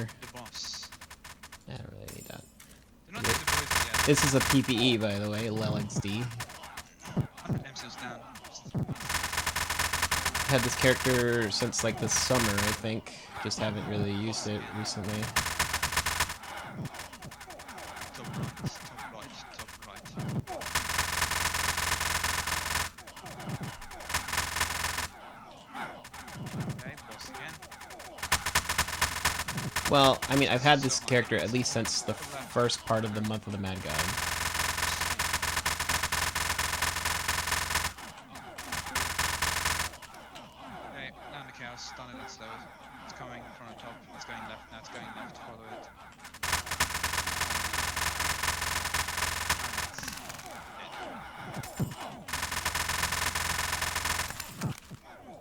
The boss. I don't really need that. They're not doing the voice yet. This is a PPE, by the way, LXD. 100 MCs down. Had this character since like the summer, I think. Just haven't really used it recently. Top right, top right. Okay, boss again. Well, I mean, I've had this character at least since the first part of the Month of the Mad God. Okay, down the chaos, stun it and slow it. It's coming from the top, it's going left, now it's going left, follow it.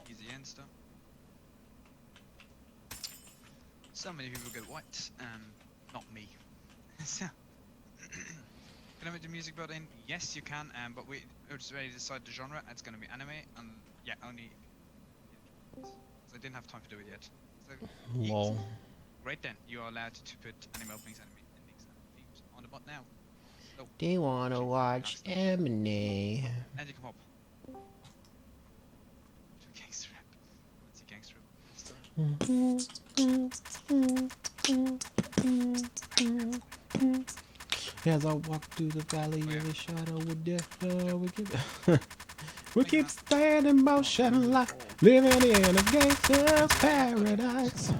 Easy insta. So many people get white, not me. So, can I make the music built in? Yes, you can, but we already decided the genre. It's going to be anime, and yeah, only. So I didn't have time to do it yet. So, Lol. great then, you are allowed to put anime openings and endings and themes on the bot now. So, Do you wanna watch anime? and you can pop. To gangster rap. Let's see gangster rap. As I walk through the valley of the shadow of death, we keep staying in motion like living in a gangster's paradise.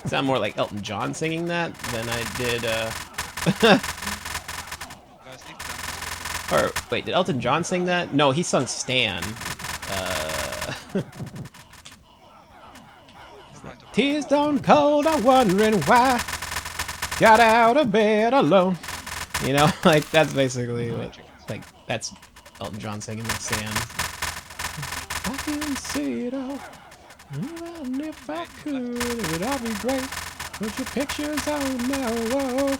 Sound more like Elton John singing that than I did, or, wait, did Elton John sing that? No, he sung Stan. Tears stone cold, I'm wondering why. Got out of bed alone. You know, like, that's basically what, like, that's Elton John singing that Stan. I can see it all. And if I could, it would all be great. Put your pictures on now, whoa.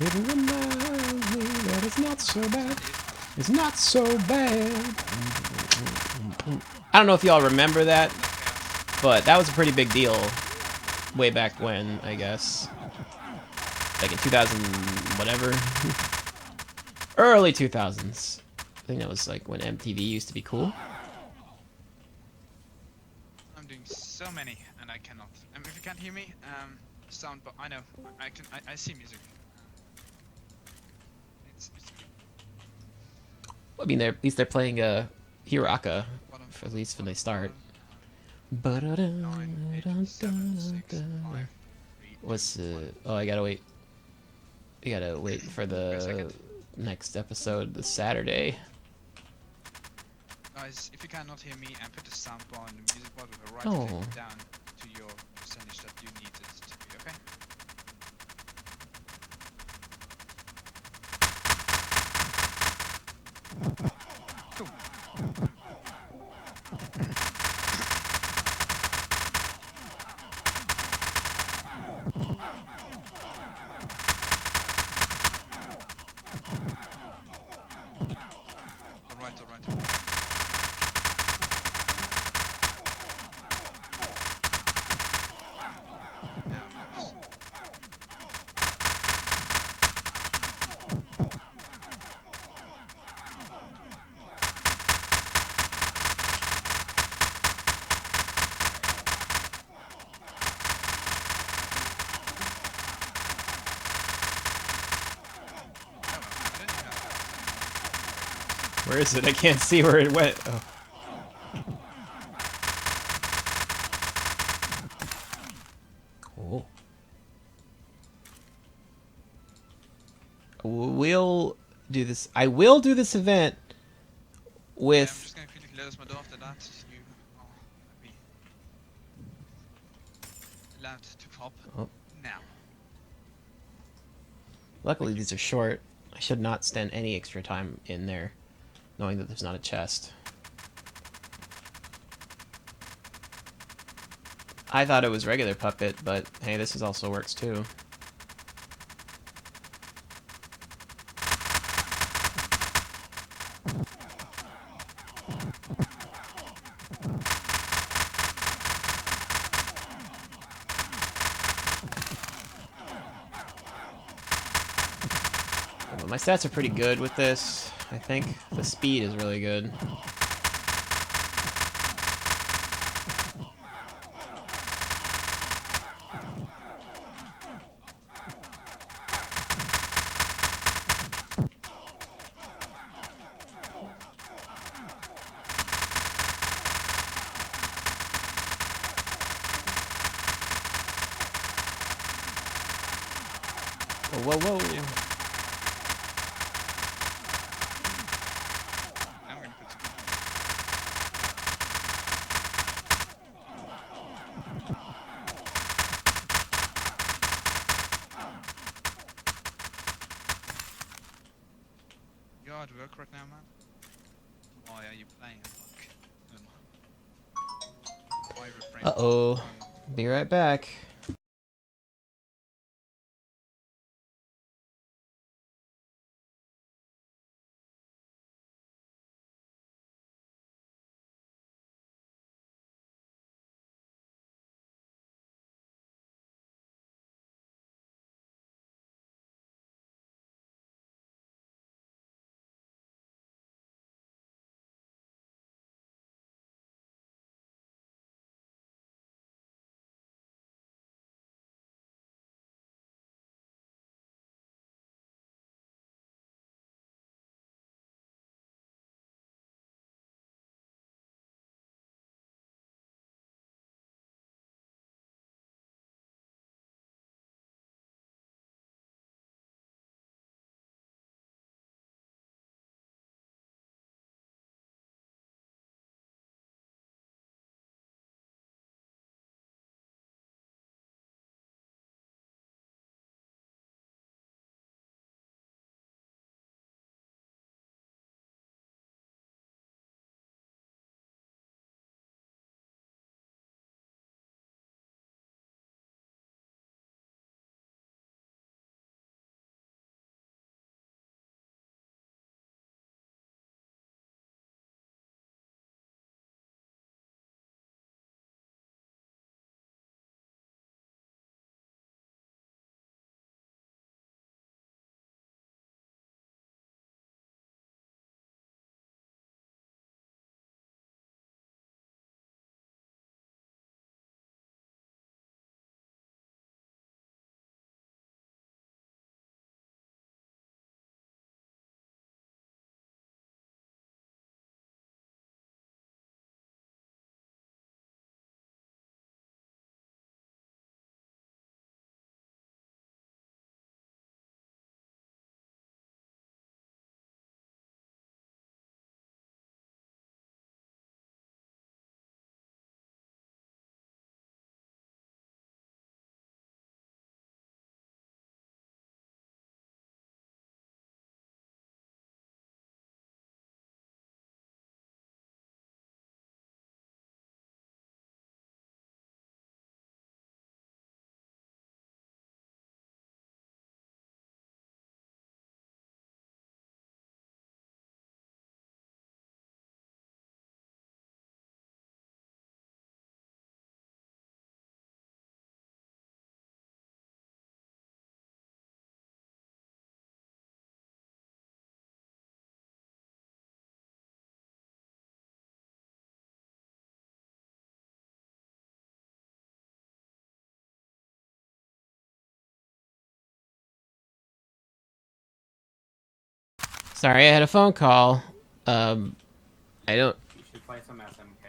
It reminds me that it's not so bad. It's not so bad. I don't know if y'all remember that, but that was a pretty big deal way back when, I guess. Like in 2000, whatever. Early 2000s. I think that was like when MTV used to be cool. I'm doing so many, and I cannot. If you can't hear me, sound, but I know I can. I see music. It's I mean, at least they're playing Hiraka, at least when they start. 9, 8, 7, 6, 5, 3, What's oh, I gotta wait. I gotta wait for the next episode this Saturday. Guys, if you cannot hear me, and put the sound bar and the music bar with a right Oh. click down to your percentage that you need it to be, okay? Cool. Alright, alright. Where is it? I can't see where it went. Oh. Cool. We'll do this. I will do this event I'm with. just gonna quickly close my door after that. You be allowed to pop Oh. now. Luckily, these are short. I should not spend any extra time in there, knowing that there's not a chest. I thought it was regular puppet, but hey, this is also works too. My stats are pretty good with this, I think. The speed is really good. Whoa, whoa, whoa. Now we're gonna put some. You're hard work right now, man. Why are you playing? Why refrain? Uh-oh. Be right back. Sorry, I had a phone call. I don't... You should play some SMK.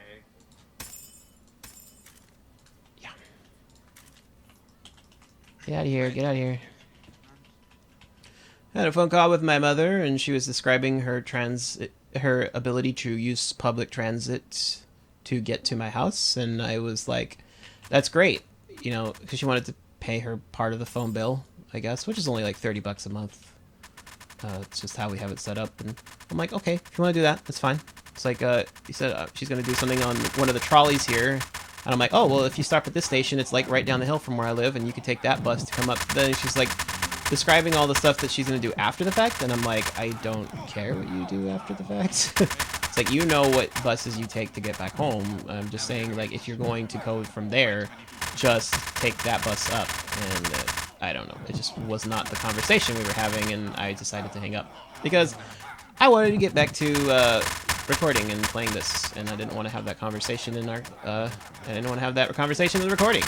Yeah. Get out of here, get out of here. I had a phone call with my mother, and she was describing her ability to use public transit to get to my house, and I was like, that's great, you know, because she wanted to pay her part of the phone bill, I guess, which is only like $30 a month. It's just how we have it set up, and I'm like, okay, if you want to do that, that's fine. It's like, he said she's going to do something on one of the trolleys here, and I'm like, oh, well, if you stop at this station, it's like right down the hill from where I live, and you could take that bus to come up. Then she's like, describing all the stuff that she's going to do after the fact, and I'm like, I don't care what you do after the fact. It's like, you know what buses you take to get back home. I'm just saying, like, if you're going to go from there, just take that bus up, and I don't know. It just was not the conversation we were having, and I decided to hang up because I wanted to get back to recording and playing this, and I didn't want to have that conversation in our. I didn't want to have that conversation in the recording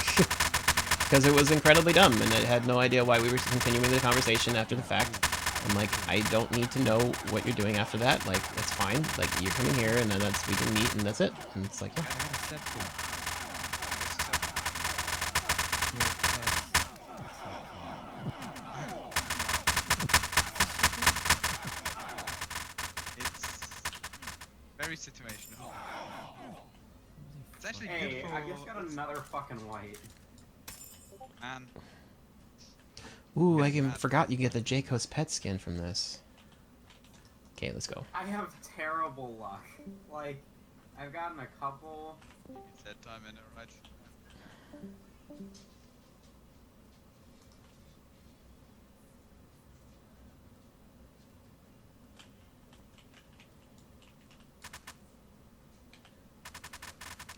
because it was incredibly dumb, and I had no idea why we were continuing the conversation after the fact. I'm like, I don't need to know what you're doing after that. Like, it's fine. Like, you're coming here, and then we can meet, and that's it. And it's like, yeah. It's very situational. It's actually good Hey, for... I just got another fucking white. Man. Ooh, I forgot you get the Jayco's pet skin from this. Okay, let's go. I have terrible luck. Like, I've gotten a couple. It's that time in it, right?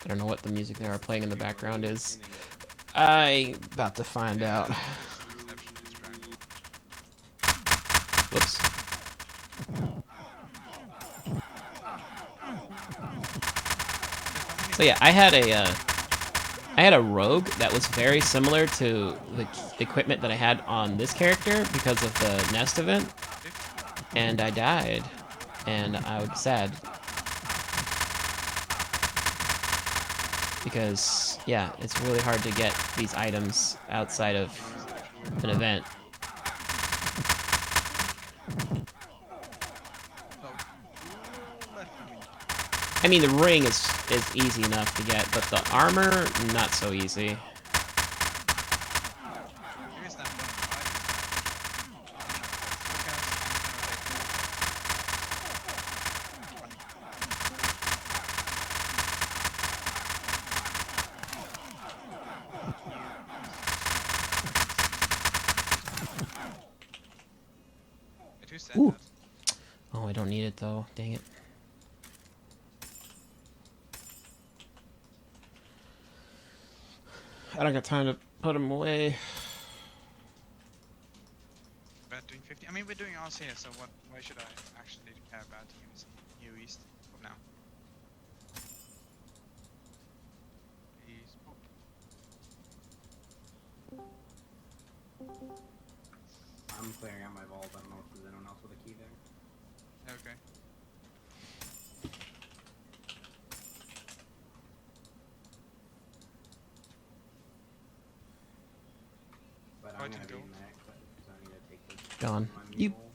I don't know what the music they are playing in the background is. I'm about to find out. Whoops. So yeah, I had a rogue that was very similar to the equipment that I had on this character because of the nest event, and I died, and I was sad because yeah, it's really hard to get these items outside of an event. I mean, the ring is easy enough to get, but the armor, not so easy. Ooh. Oh, I don't need it though. Dang it. I don't got time to put them away. About doing 50. I mean, we're doing ours here, so why should I actually care about using New East for now? Please. I'm clearing out my vault. I don't know if there's anyone else with a key there. Okay. But I'm gonna be next because I need to take this. Gone. My You. mule.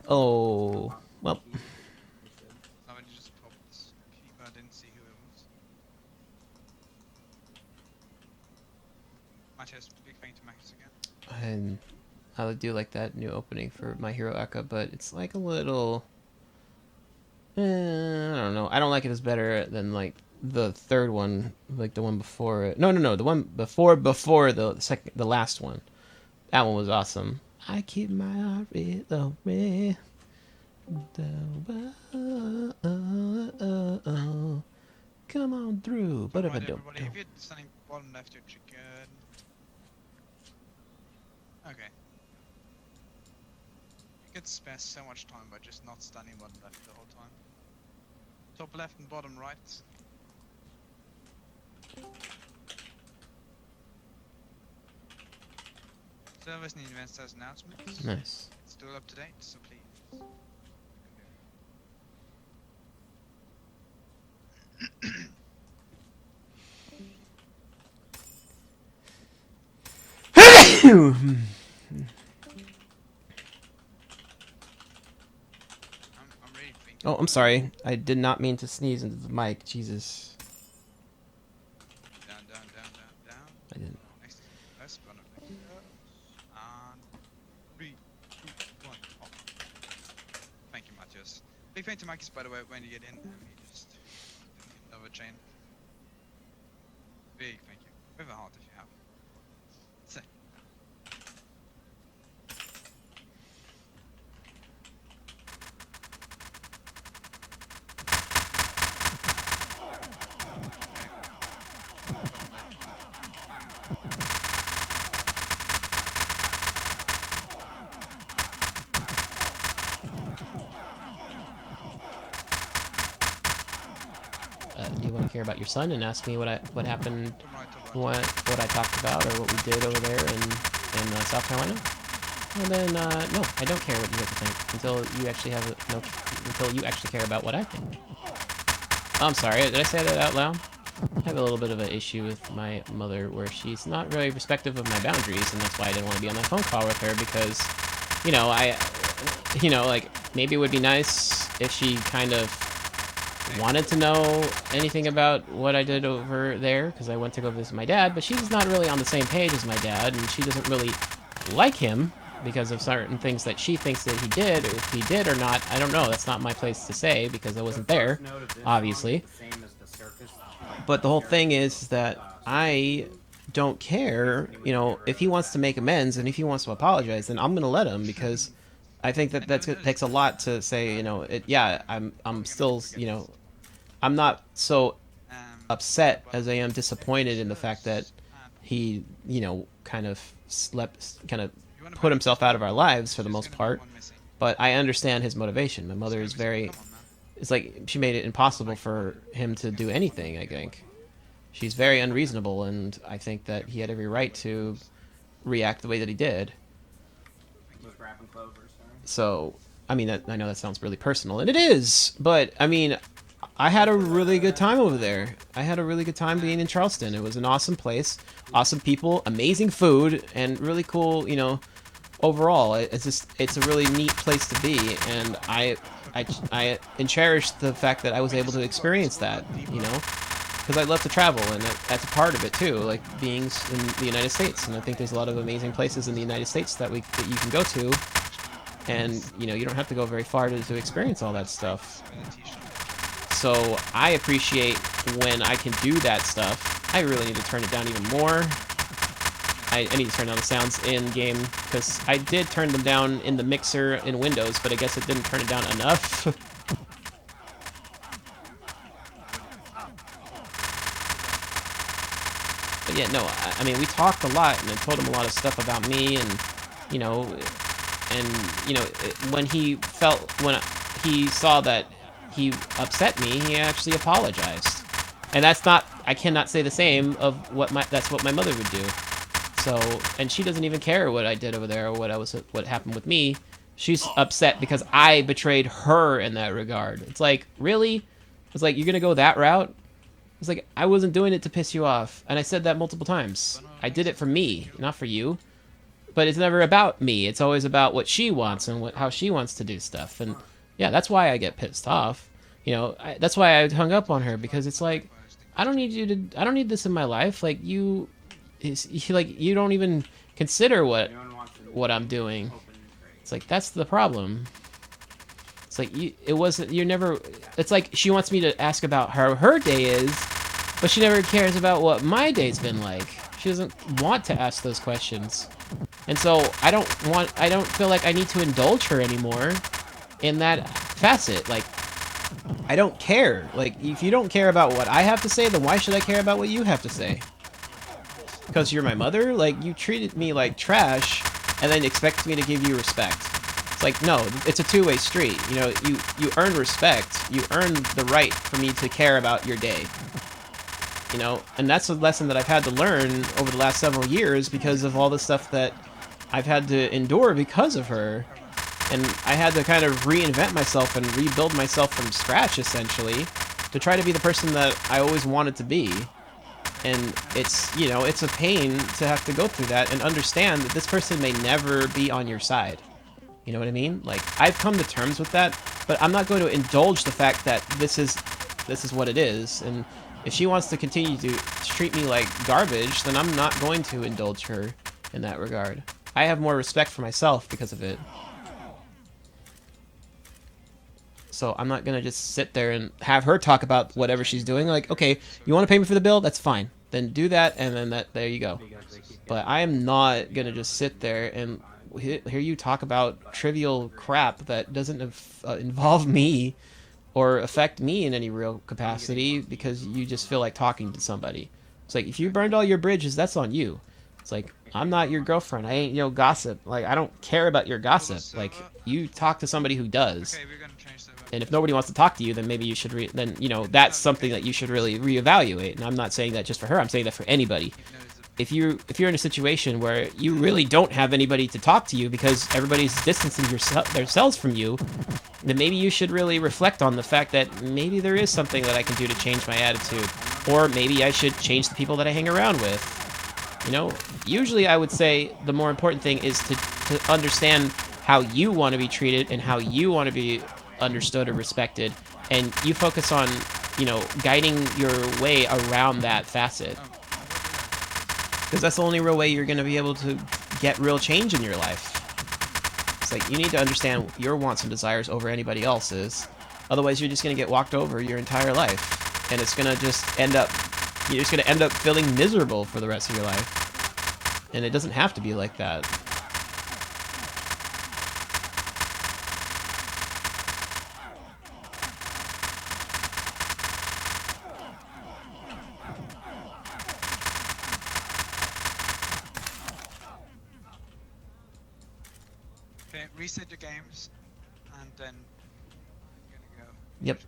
Oh. Well. Somebody just popped this key, but I didn't see who it was. Matthias, big thank you to Max again. And I do like that new opening for My Hero Eka, but it's like a little. I don't know. I don't like it as better than like the third one, like the one before it. No, the one before the last one. That one was awesome. I keep my heart red, the red. Come on through, but if I Right, don't. everybody, if you're standing bottom left, you're triggered. Okay. You could spare so much time by just not standing bottom left the whole time. Top left and bottom right. Service and events has announcements. Nice. It's still up to date, so please. I'm ready to think. Oh, I'm sorry. I did not mean to sneeze into the mic. Jesus. Down, down, down, down, down. I didn't. Next is left, one of the and 3, 2, 1, off. Thank you, Matthias. Big thank you to Max, by the way, when you get in, you just another chain. Big thank you. With a heart if you have. So. care about your son and ask me what happened, Alright. what I talked about or what we did over there in South Carolina. And then no, I don't care what you have to think until you actually until you actually care about what I think. Oh, I'm sorry, did I say that out loud? I have a little bit of an issue with my mother where she's not really respectful of my boundaries, and that's why I didn't want to be on that phone call with her because, you know, like, maybe it would be nice if she kind of wanted to know anything about what I did over there, because I went to go visit my dad, but she's not really on the same page as my dad, and she doesn't really like him because of certain things that she thinks that he did, or if he did or not, I don't know. That's not my place to say because I wasn't there, obviously. But the whole thing is that I don't care, you know, if he wants to make amends and if he wants to apologize, then I'm going to let him because I think that takes a lot to say, you know, I'm still, you know, I'm not so upset as I am disappointed in the fact that he, you know, kind of put himself out of our lives for the most part. But I understand his motivation. My mother is very, it's like she made it impossible for him to do anything, I think. She's very unreasonable, and I think that he had every right to react the way that he did. So, I mean, I know that sounds really personal, and it is, but, I mean, I had a really good time over there. I had a really good time being in Charleston. It was an awesome place, awesome people, amazing food, and really cool, you know, overall. It's a really neat place to be, and I cherish the fact that I was able to experience that, you know, because I love to travel, and that's a part of it too, like being in the United States. And I think there's a lot of amazing places in the United States that you can go to, and you know, you don't have to go very far to experience all that stuff. So I appreciate when I can do that stuff. I really need to turn it down even more. I need to turn down the sounds in game because I did turn them down in the mixer in Windows, but I guess it didn't turn it down enough. But yeah, no, I mean, we talked a lot, and I told him a lot of stuff about me, and you know, when he saw that he upset me, he actually apologized, and I cannot say the same of that's what my mother would do. So, and she doesn't even care what I did over there or what happened with me. She's upset because I betrayed her in that regard. It's like, really? It's like, you're gonna go that route? It's like, I wasn't doing it to piss you off, and I said that multiple times. I did it for me, not for you. But it's never about me. It's always about what she wants and how she wants to do stuff. And yeah, that's why I get pissed off. You know, that's why I hung up on her, because it's like, I don't need this in my life. Like, you don't even consider what I'm doing. It's like, that's the problem. It's like, it's like she wants me to ask about how her day is, but she never cares about what my day's been like. She doesn't want to ask those questions. And so I don't feel like I need to indulge her anymore in that facet. Like, I don't care. Like, if you don't care about what I have to say, then why should I care about what you have to say? Because you're my mother? Like, you treated me like trash and then expect me to give you respect. It's like, no, it's a two-way street. You know, you earn respect. You earn the right for me to care about your day. You know, and that's a lesson that I've had to learn over the last several years because of all the stuff that I've had to endure because of her. And I had to kind of reinvent myself and rebuild myself from scratch, essentially, to try to be the person that I always wanted to be. And it's, you know, it's a pain to have to go through that and understand that this person may never be on your side. You know what I mean? Like, I've come to terms with that, but I'm not going to indulge the fact that this is what it is. And if she wants to continue to treat me like garbage, then I'm not going to indulge her in that regard. I have more respect for myself because of it. So I'm not going to just sit there and have her talk about whatever she's doing. Like, okay, you want to pay me for the bill? That's fine. Then do that, and then there you go. But I am not going to just sit there and hear you talk about trivial crap that doesn't involve me or affect me in any real capacity because you just feel like talking to somebody. It's like, if you burned all your bridges, that's on you. It's like, I'm not your girlfriend. I ain't, gossip. Like, I don't care about your gossip. Like, you talk to somebody who does. Okay, we're gonna change the And if nobody wants to talk to you, then maybe you should then, you know, that's something that you should really reevaluate. And I'm not saying that just for her, I'm saying that for anybody. If you're in a situation where you really don't have anybody to talk to you because everybody's distancing themselves from you, then maybe you should really reflect on the fact that maybe there is something that I can do to change my attitude, or maybe I should change the people that I hang around with. You know, usually I would say the more important thing is to understand how you want to be treated and how you want to be understood or respected, and you focus on, you know, guiding your way around that facet. Because that's the only real way you're going to be able to get real change in your life. It's like, you need to understand your wants and desires over anybody else's. Otherwise, you're just going to get walked over your entire life. And it's going to just end up, you're just going to end up feeling miserable for the rest of your life. And it doesn't have to be like that. Okay, reset your games, and then I'm gonna go. Yep.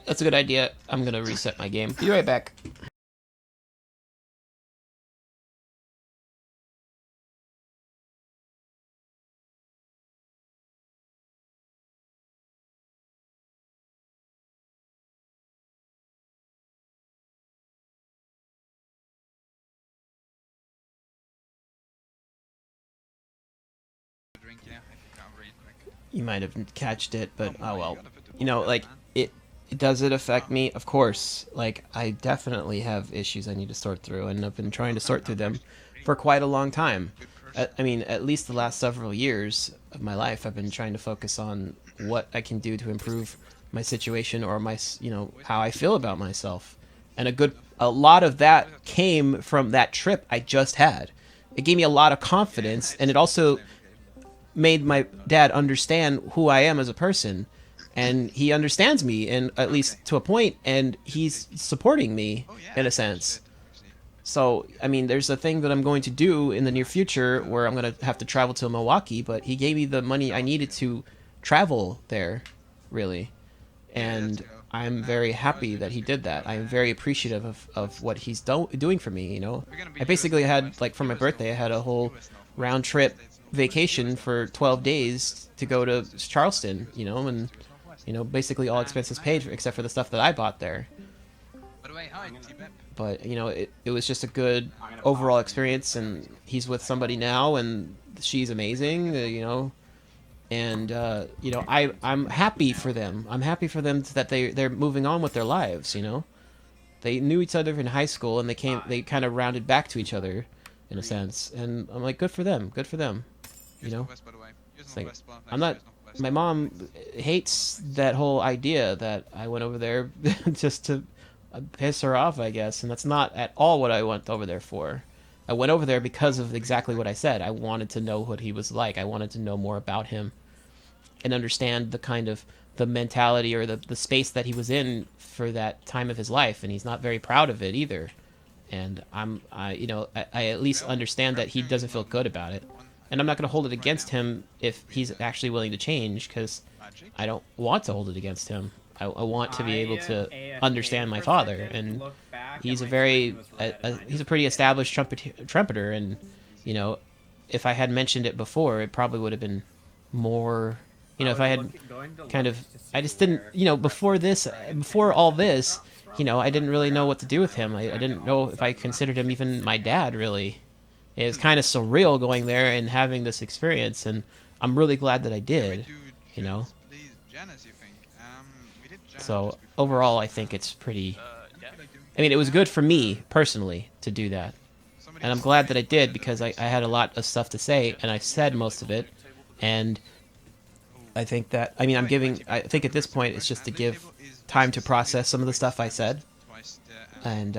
That's a good idea. I'm going to reset my game. Be right back. Drink, yeah, if you can't read quick. You might have catched it, but oh well. gotta put the You know, ball like, down, man. does it affect me? Of course. Like, I definitely have issues I need to sort through, and I've been trying to sort through them for quite a long time. Good person. I mean, at least the last several years of my life, I've been trying to focus on what I can do to improve my situation, or my, you know, how I feel about myself. And a lot of that came from that trip I just had. It gave me a lot of confidence, and it also made my dad understand who I am as a person. And he understands me, and at least to a point, and he's supporting me in a sense. So, I mean, there's a thing that I'm going to do in the near future where I'm going to have to travel to Milwaukee, but he gave me the money I needed to travel there, really. And I'm very happy that he did that. I'm very appreciative of what he's doing for me, you know. I basically had, like, for my birthday, I had a whole round-trip vacation for 12 days to go to Charleston, you know, and, you know, basically all expenses paid except for the stuff that I bought there. By the way, hi, T-Bep. But, you know, it was just a good overall experience, and he's with somebody now, and she's amazing, you know. And, you know, I'm happy for them. I'm happy for them that they're moving on with their lives, you know. They knew each other in high school, and they kind of rounded back to each other, in a sense. And I'm like, good for them, you know. It's like, I'm not... My mom hates that whole idea that I went over there just to piss her off, I guess, and that's not at all what I went over there for. I went over there because of exactly what I said. I wanted to know what he was like. I wanted to know more about him and understand the kind of the mentality or the space that he was in for that time of his life, and he's not very proud of it either. And you know, I at least understand that he doesn't feel good about it. And I'm not going to hold it against him if he's actually willing to change, because I don't want to hold it against him. I want to be able to understand my father, and he's a pretty established trumpeter, and, you know, if I had mentioned it before, it probably would have been more, you know, if I had kind of, I just didn't, you know, before all this, you know, I didn't really know what to do with him. I didn't know if I considered him even my dad, really. It was kind of surreal going there and having this experience, and I'm really glad that I did, you know. So overall, I think it's pretty... I mean, it was good for me, personally, to do that. And I'm glad that I did, because I had a lot of stuff to say, and I said most of it. And I think that... I mean, I think at this point, it's just to give time to process some of the stuff I said. And,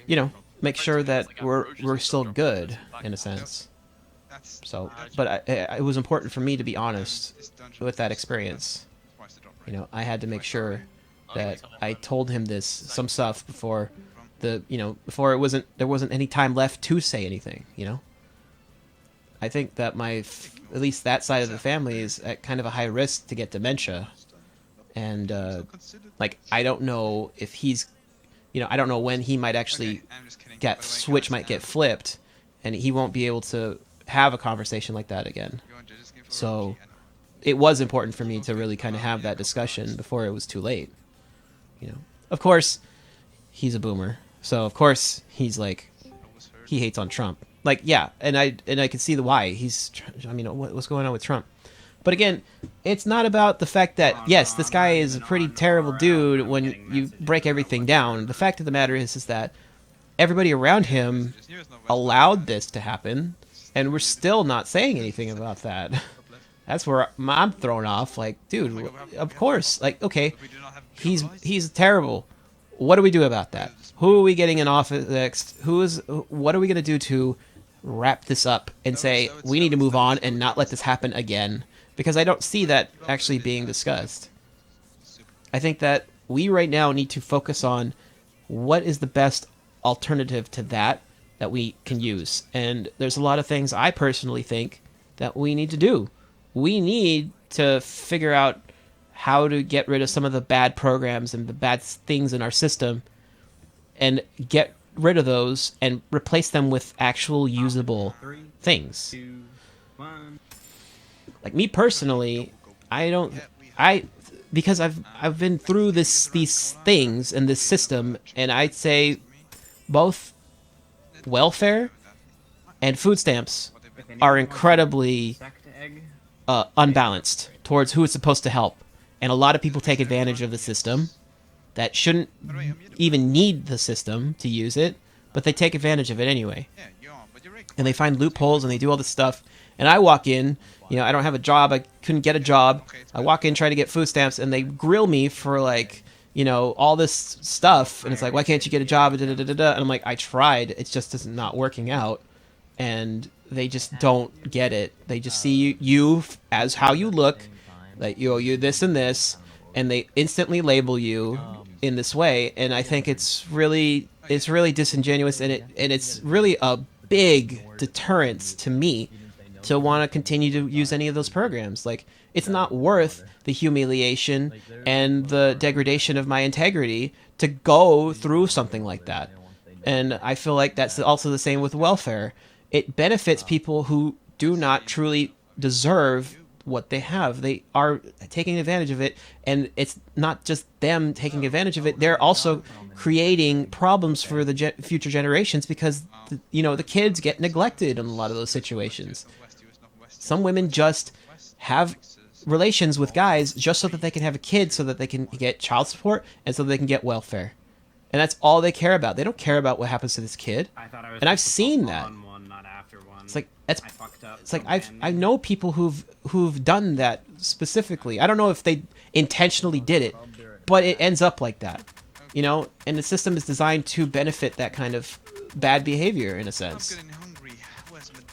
you know, make sure that we're still good, in a sense. So, but it was important for me to be honest with that experience. You know, I had to make sure that I told him some stuff before before there wasn't any time left to say anything, you know. I think that at least that side of the family is at kind of a high risk to get dementia, And Considered. like I don't know if he's, I don't know when he might actually Okay, I'm just kidding. get By the way, switch guys, might get flipped, and he won't be able to have a conversation like that again. you want to just give for So RotMG, and it was important for me to really kind of have that discussion before it was too late. Of course, he's a boomer, so of course he's like I was heard. he hates on Trump. Like, yeah, and I can see the why. What's going on with Trump? But again, it's not about the fact that yes, this guy is a pretty terrible dude when you break everything down. The fact of the matter is that everybody around him Just knew it's not allowed this to happen, and we're still not saying anything about that. That's where I'm thrown off. Like, dude, of course. Like, okay, We do not have he's terrible. What do we do about that? Who are we getting in office next? What are we gonna do to wrap this up and say we need to move on and not let this happen again? Because I don't see that actually being discussed. I think that we right now need to focus on what is the best alternative to that we can use. And there's a lot of things I personally think that we need to do. We need to figure out how to get rid of some of the bad programs and the bad things in our system and get rid of those and replace them with actual usable 3, things. 2, 1. Like me personally, because I've been through these things and this system, and I'd say both welfare and food stamps are incredibly Sect egg. unbalanced towards who it's supposed to help, and a lot of people take advantage of the system that shouldn't even need the system to use it, but they take advantage of it anyway. Yeah, you are, but you're right. And they find loopholes and they do all this stuff. And I walk in, I don't have a job. I couldn't get a job. I walk in, try to get food stamps, and they grill me for like, all this stuff. And it's like, why can't you get a job? And I'm like, I tried. It's just not working out. And they just don't get it. They just see you as how you look, like you this and this, and they instantly label you in this way. And I think it's really disingenuous, and it's really a big deterrence to me to want to continue to use any of those programs. Like, it's not worth the humiliation and the degradation of my integrity to go through something like that. And I feel like that's also the same with welfare. It benefits people who do not truly deserve what they have. They are taking advantage of it, and it's not just them taking advantage of it. They're also creating problems for the future generations because the kids get neglected in a lot of those situations. Some women just have relations with guys just so that they can have a kid, so that they can get child support and so that they can get welfare. And that's all they care about. They don't care about what happens to this kid. And I've seen that. One, not after one. It's like that's I fucked up. it's like I know people who've done that specifically. I don't know if they intentionally did it, but it ends up like that. And the system is designed to benefit that kind of bad behavior in a sense.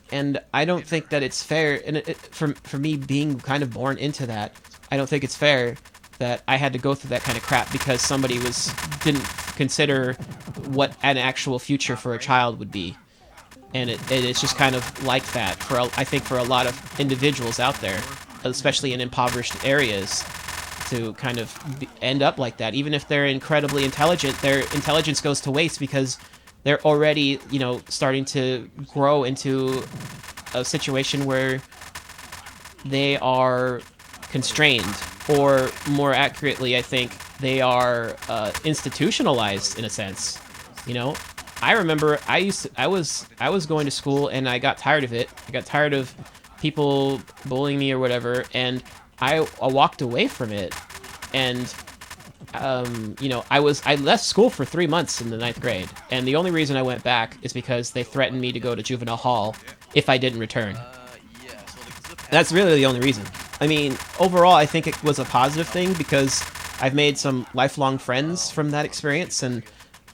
And I don't think that it's fair, and for me being kind of born into that, I don't think it's fair that I had to go through that kind of crap because somebody didn't consider what an actual future for a child would be. And it's just kind of like that I think for a lot of individuals out there, especially in impoverished areas, to kind of end up like that. Even if they're incredibly intelligent, their intelligence goes to waste because they're already, starting to grow into a situation where they are constrained, or more accurately, I think they are institutionalized in a sense. I remember I was going to school and I got tired of it. I got tired of people bullying me or whatever, and I walked away from it. And I left school for 3 months in the 9th grade, and the only reason I went back is because they threatened me to go to juvenile hall if I didn't return. That's really the only reason. I mean, overall, I think it was a positive thing because I've made some lifelong friends from that experience, and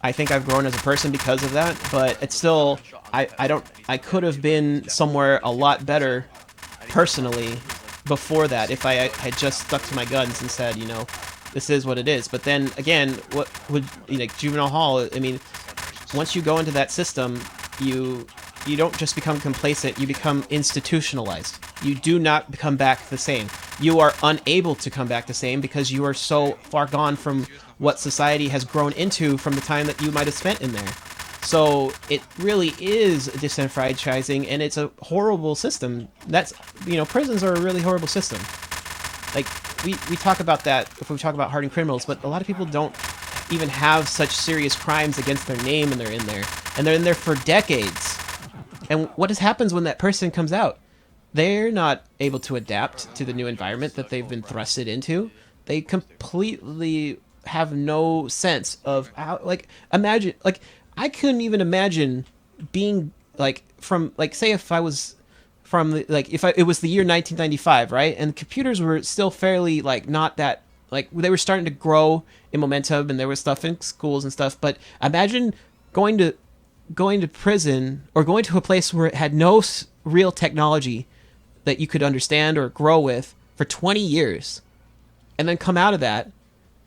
I think I've grown as a person because of that. But it's still, I could have been somewhere a lot better personally before that if I had just stuck to my guns and said, this is what it is. But then again, what would juvenile hall? I mean, once you go into that system, you you don't just become complacent, you become institutionalized. You do not come back the same. You are unable to come back the same because you are so far gone from what society has grown into from the time that you might have spent in there. So it really is disenfranchising, and it's a horrible system. That's, prisons are a really horrible system. Like, we talk about that if we talk about hardened criminals, but a lot of people don't even have such serious crimes against their name, and they're in there. And they're in there for decades. And what happens when that person comes out? They're not able to adapt to the new environment that they've been thrusted into. They completely have no sense of how, imagine, I couldn't even imagine being, say if I was from, it was the year 1995, right? And computers were still fairly, not that, they were starting to grow in momentum, and there was stuff in schools and stuff, but imagine going to prison, or going to a place where it had no real technology that you could understand or grow with for 20 years, and then come out of that,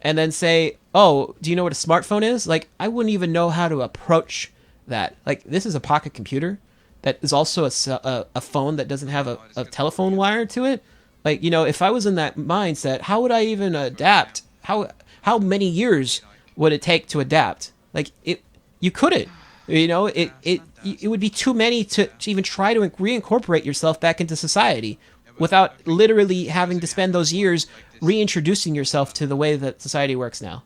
and then say, oh, do you know what a smartphone is? I wouldn't even know how to approach that. This is a pocket computer that is also a phone that doesn't have a telephone wire to it. If I was in that mindset, how would I even adapt? How many years would it take to adapt? You couldn't. It would be too many to even try to reincorporate yourself back into society without literally having to spend those years reintroducing yourself to the way that society works now.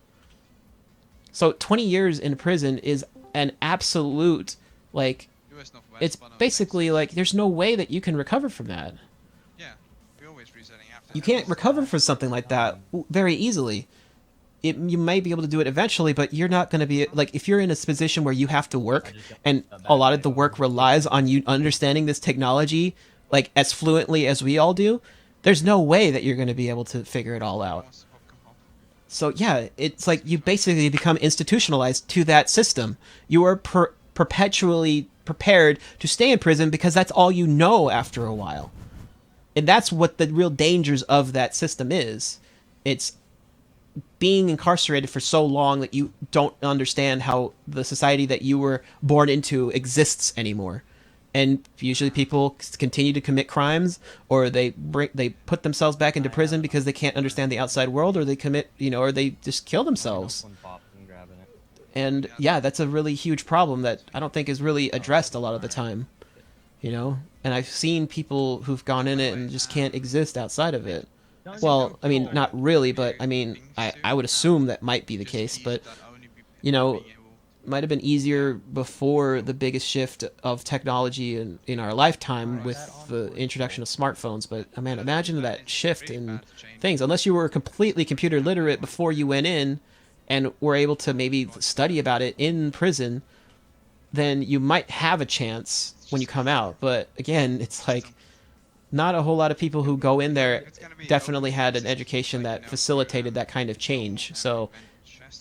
So 20 years in prison is an absolute, it's basically there's no way that you can recover from that. You can't recover from something like that very easily. You might be able to do it eventually, but you're not going to be, if you're in a position where you have to work, and a lot of the work relies on you understanding this technology, as fluently as we all do, there's no way that you're going to be able to figure it all out. So yeah, it's you basically become institutionalized to that system. You are perpetually prepared to stay in prison because that's all you know after a while. And that's what the real dangers of that system is. It's being incarcerated for so long that you don't understand how the society that you were born into exists anymore. And usually people continue to commit crimes, or they put themselves back into prison because they can't understand the outside world, or they commit, or they just kill themselves. And yeah, that's a really huge problem that I don't think is really addressed a lot of the time, And I've seen people who've gone in it and just can't exist outside of it. Well, I mean, not really, but I mean, I would assume that might be the case, but, might have been easier before the biggest shift of technology in our lifetime with the introduction of smartphones. But, man, imagine that shift in things. Unless you were completely computer literate before you went in and were able to maybe study about it in prison, then you might have a chance when you come out. But, again, it's not a whole lot of people who go in there definitely had an education that facilitated that kind of change. So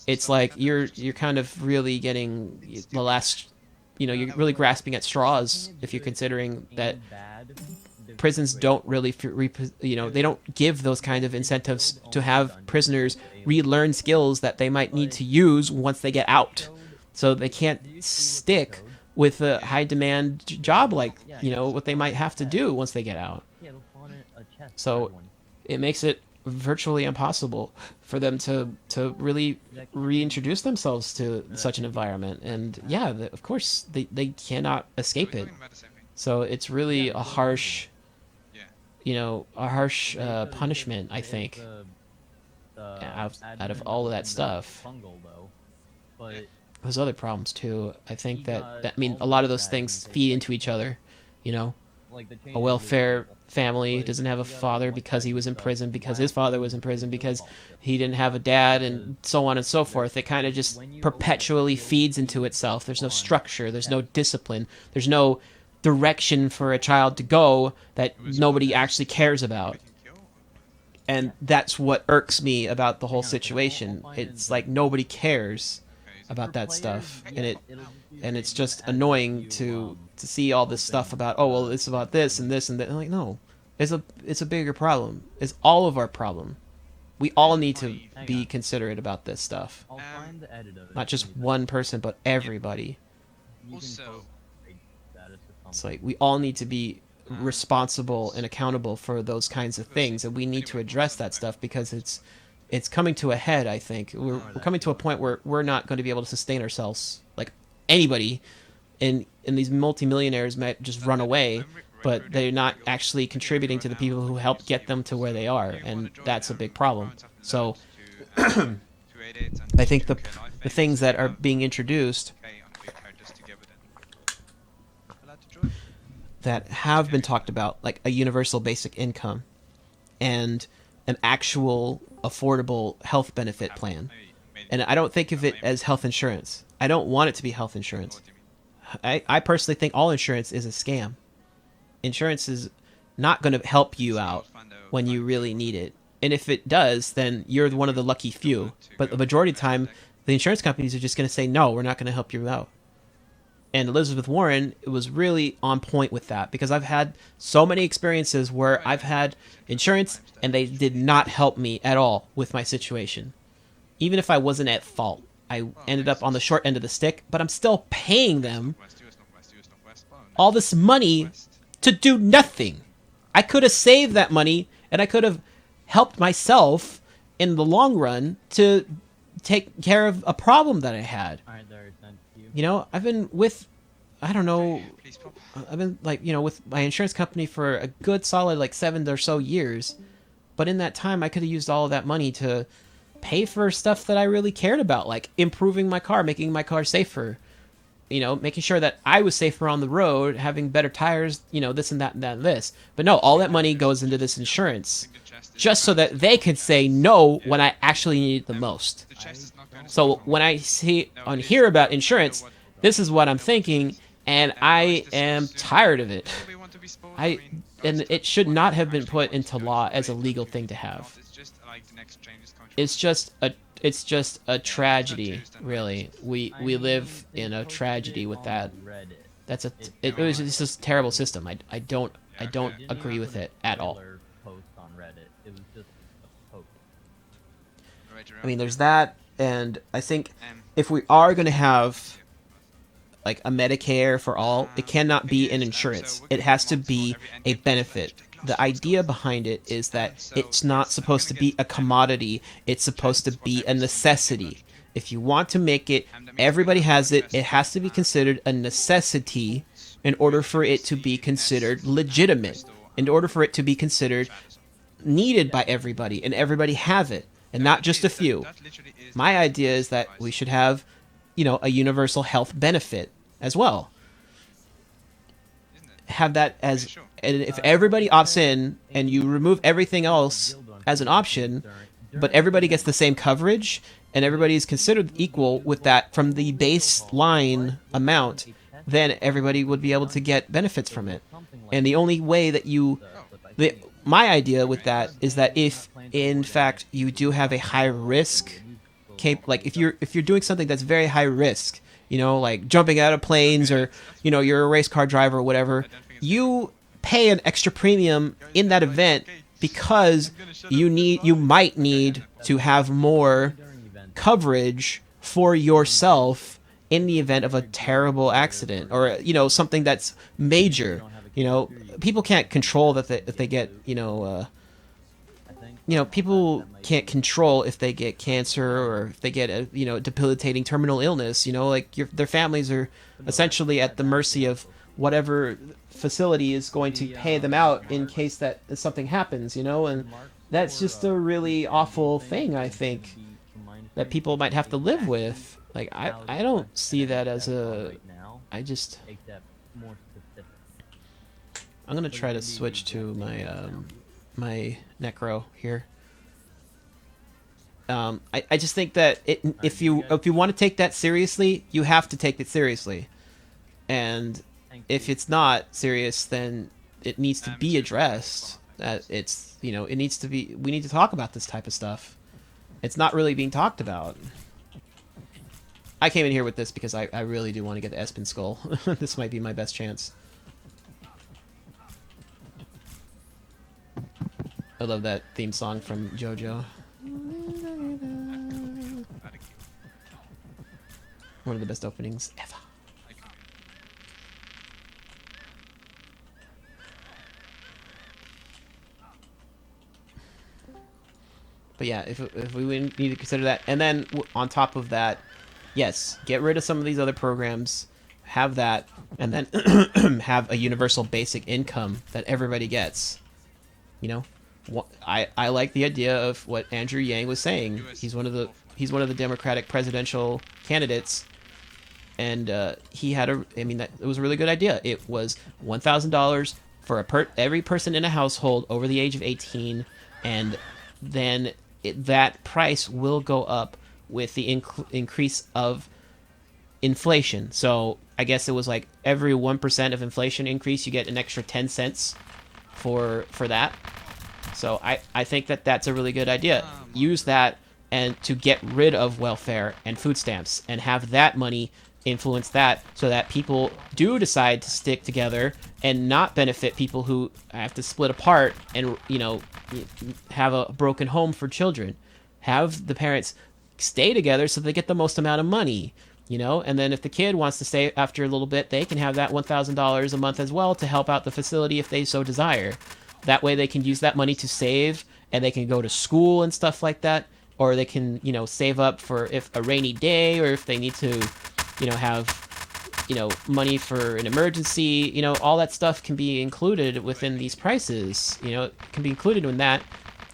it's you're kind of really getting the last, you're really grasping at straws if you're considering that prisons don't really, they don't give those kind of incentives to have prisoners relearn skills that they might need to use once they get out. So they can't stick with a high demand job what they might have to do once they get out. So it makes it virtually impossible for them to really reintroduce themselves to such an environment. And yeah, of course they cannot escape it. So it's really a harsh punishment, I think, out of all of that stuff. There's other problems too. I think that a lot of those things feed into each other. A welfare family doesn't have a father because he was in prison, because his father was in prison, because he didn't have a dad, and so on and so forth. It kind of just perpetually feeds into itself. There's no structure. There's no discipline. There's no direction for a child to go that nobody actually cares about. And that's what irks me about the whole situation. It's nobody cares about that stuff, and it's just annoying to see all this stuff about, oh well, it's about this and this and that. And no, it's a bigger problem. It's all of our problem. We all need to be considerate about this stuff. Not just one person, but everybody. Also, It's like we all need to be responsible and accountable for those kinds of things, and we need to address that stuff because it's coming to a head. I think we're coming to a point where we're not going to be able to sustain ourselves. Like anybody, and these multimillionaires might just run away, but they're not actually contributing to the people who helped get them to where they are, and that's a big problem. So I think the things that are being introduced that have been talked about, like a universal basic income and an actual affordable health benefit plan. And I don't think of it as health insurance. I don't want it to be health insurance. I personally think all insurance is a scam. Insurance is not going to help you out when you really need it. And if it does, then you're one of the lucky few. But the majority of the time, the insurance companies are just going to say, no, we're not going to help you out. And Elizabeth Warren was really on point with that, because I've had so many experiences where I've had insurance and they did not help me at all with my situation. Even if I wasn't at fault, I ended up on the short end of the stick, but I'm still paying them all this money to do nothing. I could have saved that money and I could have helped myself in the long run to take care of a problem that I had. You know, I've been with, I don't know, I've been like, you know, with my insurance company for a good solid like 7 or so years. But in that time, I could have used all of that money to pay for stuff that I really cared about, like improving my car, making my car safer, you know, making sure that I was safer on the road, having better tires, you know, this and that and that and this. But no, all that money goes into this insurance just so that they can say no when I actually need it the most. So when I see and hear about insurance, this is what I'm thinking, and I am tired of it. And it should not have been put into law as a legal thing to have. It's just a tragedy, really. We live in a tragedy with that. It was just a terrible system. I don't agree with it at all. I mean, there's that, and I think if we are going to have like a Medicare for all, it cannot be an insurance. It has to be a benefit. The idea behind it is that it's not supposed to be a commodity. It's supposed to be a necessity. If you want to make it, everybody has it. It has to be considered a necessity in order for it to be considered legitimate, in order for it to be considered needed by everybody, and everybody have it, and not just a few. My idea is that we should have, you know, a universal health benefit as well. Have that as, and if everybody opts in and you remove everything else as an option, but everybody gets the same coverage and everybody is considered equal with that from the baseline amount, then everybody would be able to get benefits from it. And the only way that my idea with that is that if in fact you do have a high risk, like if you're doing something that's very high risk, you know, like jumping out of planes, or, you know, you're a race car driver or whatever, you pay an extra premium in that event because you might need to have more coverage for yourself in the event of a terrible accident, or, you know, something that's major. You know, people can't control that if they get, people can't control if they get cancer or if they get a, you know, debilitating terminal illness. You know, like their families are essentially at the mercy of whatever facility is going to pay them out in case that something happens, you know, and that's just a really awful thing, I think, that people might have to live with. Like, I don't see that as I'm gonna try to switch to my Necro here. I just think that if you want to take that seriously, you have to take it seriously, and if it's not serious, then it needs to be addressed. It's, you know, it needs to be. We need to talk about this type of stuff. It's not really being talked about. I came in here with this because I really do want to get the Espen skull. This might be my best chance. I love that theme song from JoJo. One of the best openings ever. But yeah, if we would need to consider that, and then on top of that, yes, get rid of some of these other programs, have that, and then have a universal basic income that everybody gets. You know, I like the idea of what Andrew Yang was saying. He's one of the Democratic presidential candidates, and he had it was a really good idea. It was $1,000 for every person in a household over the age of 18, and then that price will go up with the increase of inflation. So I guess it was like every 1% of inflation increase, you get an extra 10 cents for that. So I think that that's a really good idea. Use that and to get rid of welfare and food stamps, and have that money influence that, so that people do decide to stick together and not benefit people who have to split apart and, have a broken home for children. Have the parents stay together so they get the most amount of money, and then if the kid wants to stay after a little bit, they can have that $1,000 a month as well to help out the facility if they so desire. That way they can use that money to save, and they can go to school and stuff like that, or they can, save up for if a rainy day, or if they need to, have, money for an emergency. All that stuff can be included within these prices. It can be included in that.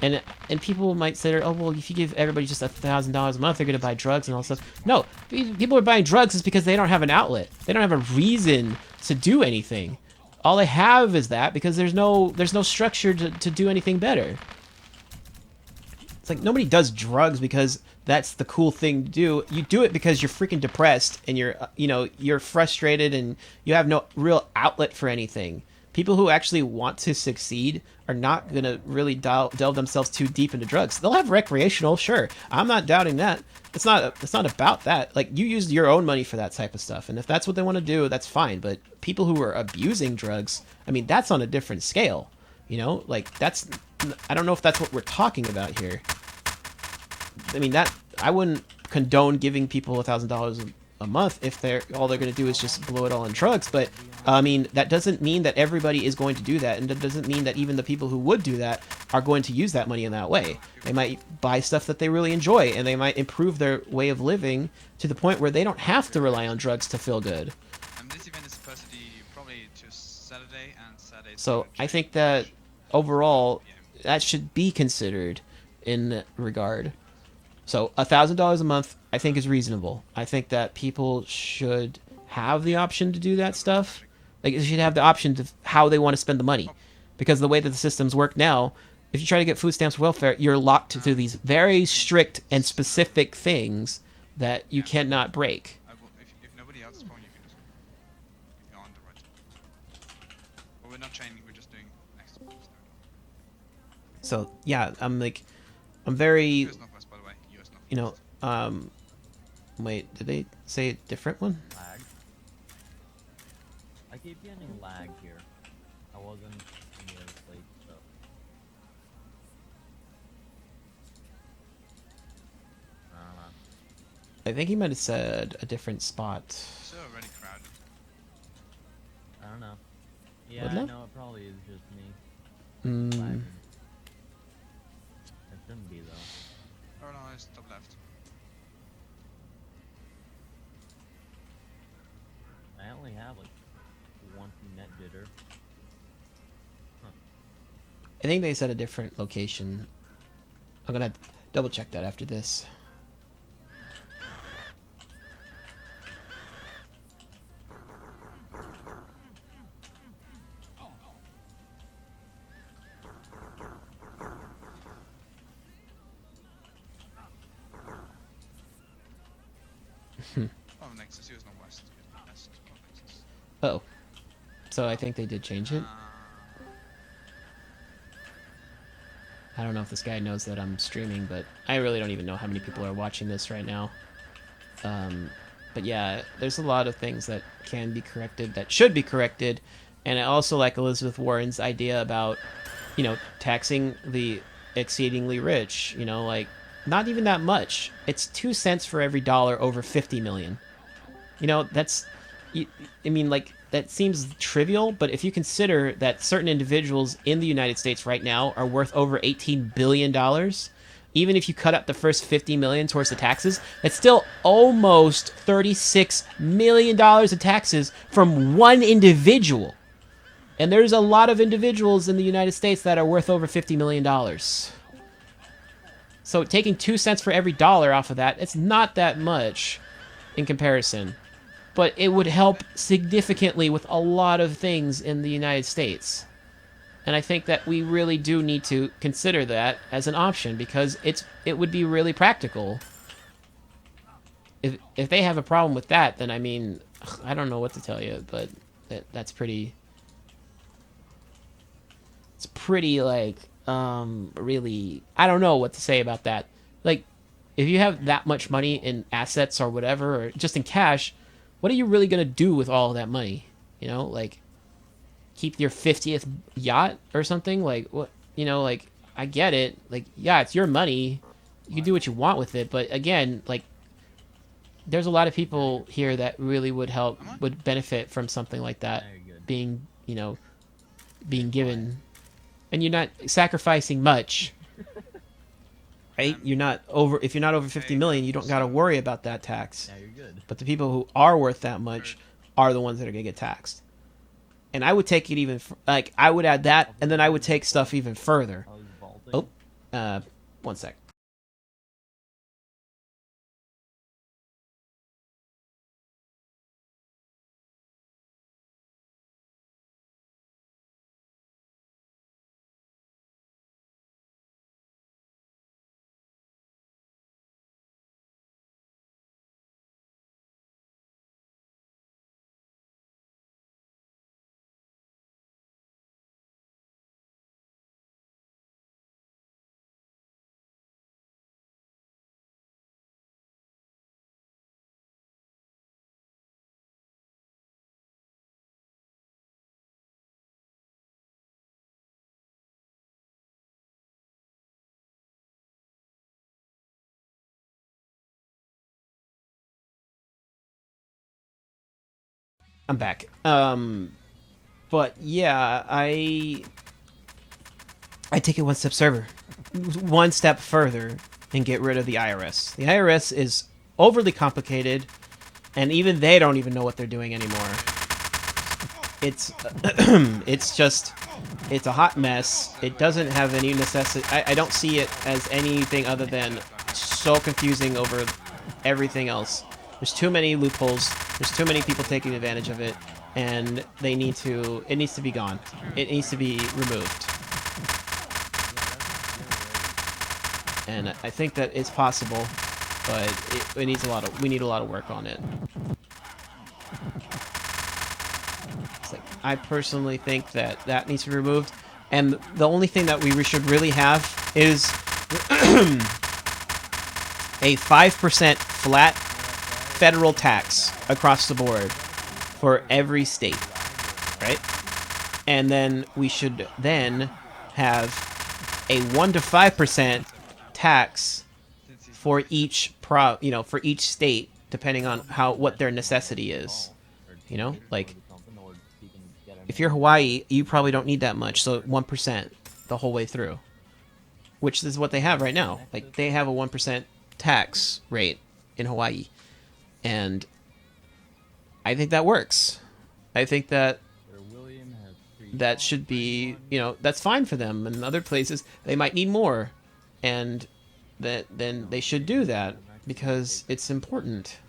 And people might say, oh, well, if you give everybody just $1,000 a month, they're going to buy drugs and all that stuff. No, people are buying drugs is because they don't have an outlet. They don't have a reason to do anything. All they have is that because there's no structure to do anything better. It's like nobody does drugs because that's the cool thing to do. You do it because you're freaking depressed and you're frustrated and you have no real outlet for anything. People who actually want to succeed are not going to really delve themselves too deep into drugs. They'll have recreational, sure. I'm not doubting that. It's not about that. Like, you use your own money for that type of stuff, and if that's what they want to do, that's fine. But people who are abusing drugs, that's on a different scale. That's, I don't know if that's what we're talking about here. I wouldn't condone giving people $1,000 a month if all they're going to do is just blow it all on drugs. But that doesn't mean that everybody is going to do that, and it doesn't mean that even the people who would do that are going to use that money in that way. They might buy stuff that they really enjoy, and they might improve their way of living to the point where they don't have to rely on drugs to feel good. This event is supposed to be probably just Saturday and Saturday. So I think that overall that should be considered in that regard. So $1,000 a month, I think, is reasonable. I think that people should have the option to do that stuff. Like, they should have the option to how they want to spend the money, because the way that the systems work now, if you try to get food stamps, welfare, you're locked to these very strict and specific things that you cannot break. If nobody else is calling, you can just go on the right. But we're not chaining, we're just doing next. So yeah, I'm very. US Northwest, by the way. US Northwest. Wait, did they say a different one? Lag. I keep getting lag here. I wasn't in the other place, so. I don't know. I think he might have said a different spot. So already crowded. I don't know. Yeah, Woodlow? I know it probably is just me. Mm. Lagging. It shouldn't be though. Oh no, it's top left. I only have like one net jitter. I think they said a different location. I'm gonna double check that after this. Oh, Nexus, US Northwest. West of Nexus. Oh, so I think they did change it. I don't know if this guy knows that I'm streaming, but I really don't even know how many people are watching this right now. But yeah, there's a lot of things that can be corrected, that should be corrected, and I also like Elizabeth Warren's idea about, taxing the exceedingly rich. Not even that much. It's 2 cents for every dollar over 50 million. That's, that seems trivial, but if you consider that certain individuals in the United States right now are worth over $18 billion, even if you cut out the first 50 million towards the taxes, it's still almost $36 million of taxes from one individual. And there's a lot of individuals in the United States that are worth over $50 million. So taking 2 cents for every dollar off of that, it's not that much in comparison. But it would help significantly with a lot of things in the United States. And I think that we really do need to consider that as an option, because it would be really practical. If they have a problem with that, then I mean, I don't know what to tell you, but that's pretty... It's pretty, like, really... I don't know what to say about that. Like, if you have that much money in assets or whatever, or just in cash, what are you really going to do with all of that money? You know, like... keep your 50th yacht or something? Like, what, you know, like, I get it. Like, yeah, it's your money. You can do what you want with it. But again, like, there's a lot of people here that really would benefit from something like that being, you know, being given. And you're not sacrificing much. Right? You're not over, if you're not over 50 million, you don't got to worry about that tax. Yeah, you're good. But the people who are worth that much are the ones that are going to get taxed. And I would take it even, like, I would add that, and then I would take stuff even further. Oh, 1 sec. I'm back. But yeah, I take it one step further and get rid of the IRS. The IRS is overly complicated, and even they don't even know what they're doing anymore. It's it's a hot mess. It doesn't have any necessity. I don't see it as anything other than so confusing over everything else. There's too many loopholes. There's too many people taking advantage of it, and it needs to be gone. It needs to be removed. And I think that it's possible, but we need a lot of work on it. It's like, I personally think that needs to be removed, and the only thing that we should really have is a 5% flat federal tax across the board for every state, right? And then we should then have a 1 to 5% tax for each for each state, depending on what their necessity is. You know, like if you're Hawaii, you probably don't need that much, so 1% the whole way through, which is what they have right now. Like, they have a 1% tax rate in Hawaii. And I think that works. I think that should be, you know, that's fine for them. And in other places, they might need more. And then they should do that because it's important.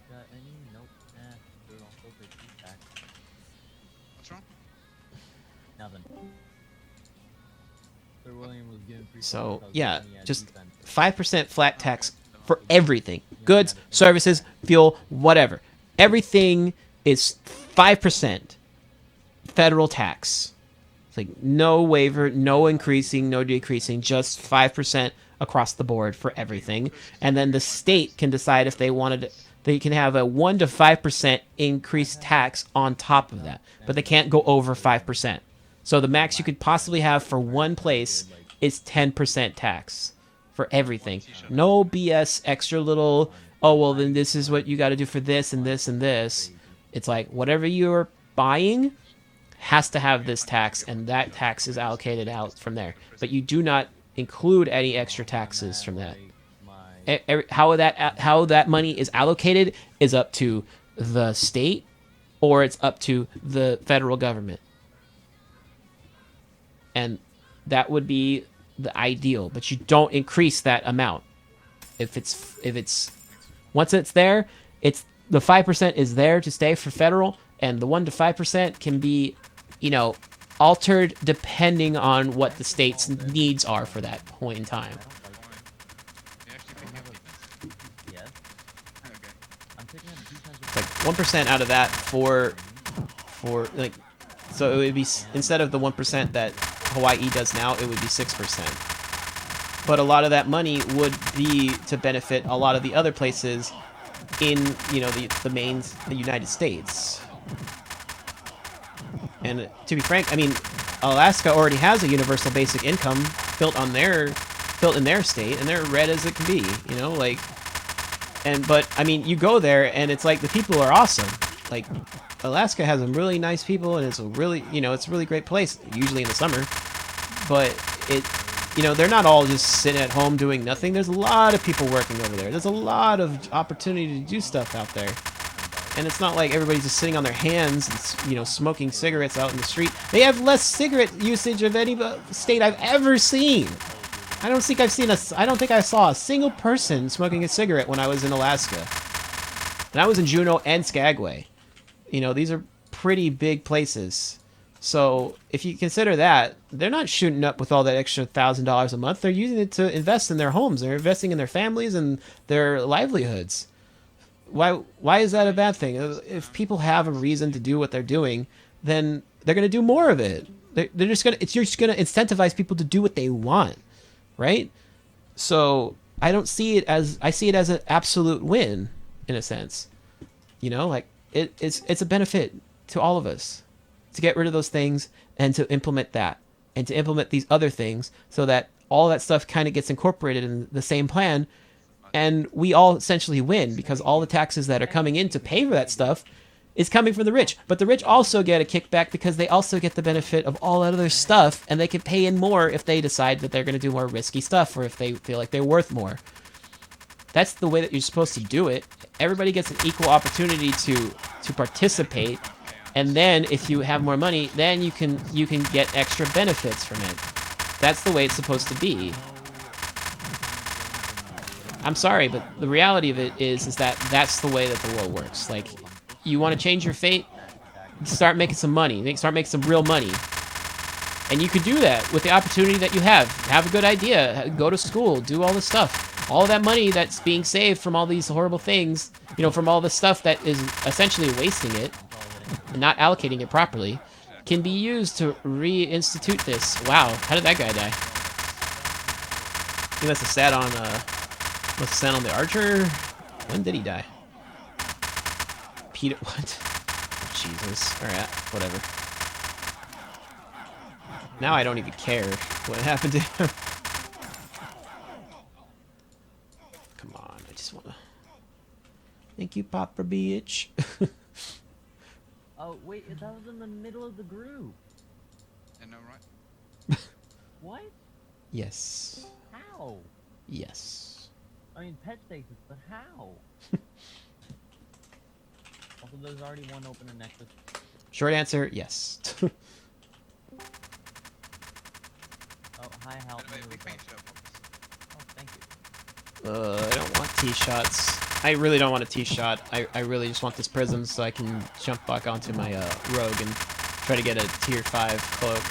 What's wrong? Nothing. Sir William was given free So, because yeah, he had just defense. 5% flat tax for everything. Goods, services, fuel, whatever. Everything is 5% federal tax. It's like no waiver, no increasing, no decreasing, just 5% across the board for everything. And then the state can decide if they wanted, they can have a 1 to 5% increased tax on top of that. But they can't go over 5%. So the max you could possibly have for one place is 10% tax for everything. No BS extra little, oh, well, then this is what you got to do for this and this and this. It's like whatever you're buying has to have this tax, and that tax is allocated out from there. But you do not include any extra taxes from that. how that money is allocated is up to the state or it's up to the federal government. And that would be the ideal, but you don't increase that amount. If it's once it's there, it's the 5% is there to stay for federal, and the 1 to 5% can be, altered depending on what the state's needs are for that point in time. You actually picking up defense? Yes. Okay. I'm picking up defense. It's like 1% out of that for like, so it would be instead of the 1% that Hawaii does now, it would be 6%. But a lot of that money would be to benefit a lot of the other places in the United States. And to be frank, I mean, Alaska already has a universal basic income built in their state, and they're red as it can be, but I mean, you go there and it's like the people are awesome. Like, Alaska has some really nice people, and it's a really, it's a really great place, usually in the summer. But they're not all just sitting at home doing nothing. There's a lot of people working over there. There's a lot of opportunity to do stuff out there. And it's not like everybody's just sitting on their hands and, smoking cigarettes out in the street. They have less cigarette usage of any state I've ever seen. I don't think I saw a single person smoking a cigarette when I was in Alaska. And I was in Juneau and Skagway. These are pretty big places. So if you consider that, they're not shooting up with all that extra $1,000 a month. They're using it to invest in their homes. They're investing in their families and their livelihoods. Why is that a bad thing? If people have a reason to do what they're doing, then they're going to do more of it. You're just going to incentivize people to do what they want, right? So I see it as an absolute win in a sense. It's a benefit to all of us to get rid of those things and to implement that and to implement these other things so that all that stuff kind of gets incorporated in the same plan. And we all essentially win because all the taxes that are coming in to pay for that stuff is coming from the rich. But the rich also get a kickback because they also get the benefit of all that other stuff, and they can pay in more if they decide that they're going to do more risky stuff or if they feel like they're worth more. That's the way that you're supposed to do it. Everybody gets an equal opportunity to participate, and then if you have more money, then you can get extra benefits from it. That's the way it's supposed to be. I'm sorry, but the reality of it is that that's the way that the world works. Like, you want to change your fate, start making some money. Start making some real money. And you could do that with the opportunity that you have. Have a good idea. Go to school. Do all this stuff. All that money that's being saved from all these horrible things, from all the stuff that is essentially wasting it and not allocating it properly, can be used to reinstitute this. Wow, how did that guy die? He must have sat on the Archer. When did he die? Peter, what? Jesus. Alright, whatever. Now I don't even care what happened to him. Come on, I just wanna... Thank you, Papa Bitch. Oh, wait, that was in the middle of the group. You know, right? What? Yes. How? Yes. I mean, pet stasis, but how? Also, there's already one open in Nexus. Short answer, yes. Oh, hi, Hal. We finished up. Oh, thank you. I don't want T-shots. I really don't want a T-shot. I really just want this prism so I can jump back onto my rogue and try to get a tier 5 cloak.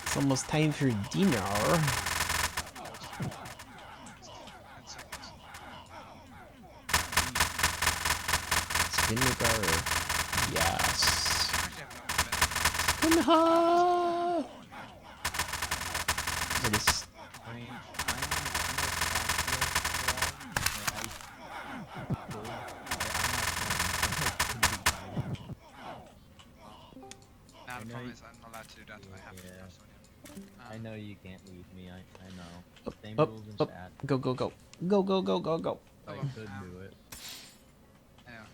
It's almost time for dinner. Vinegar. Yes. Kunha! It is. I mean, Now the problem is I'm not allowed to do that. I have to press on you. I know you can't leave me. I know. Up, Same up, rules in up. chat. Go, go, go. Go, go, go, go, go. I Oh, could well, do it. yeah.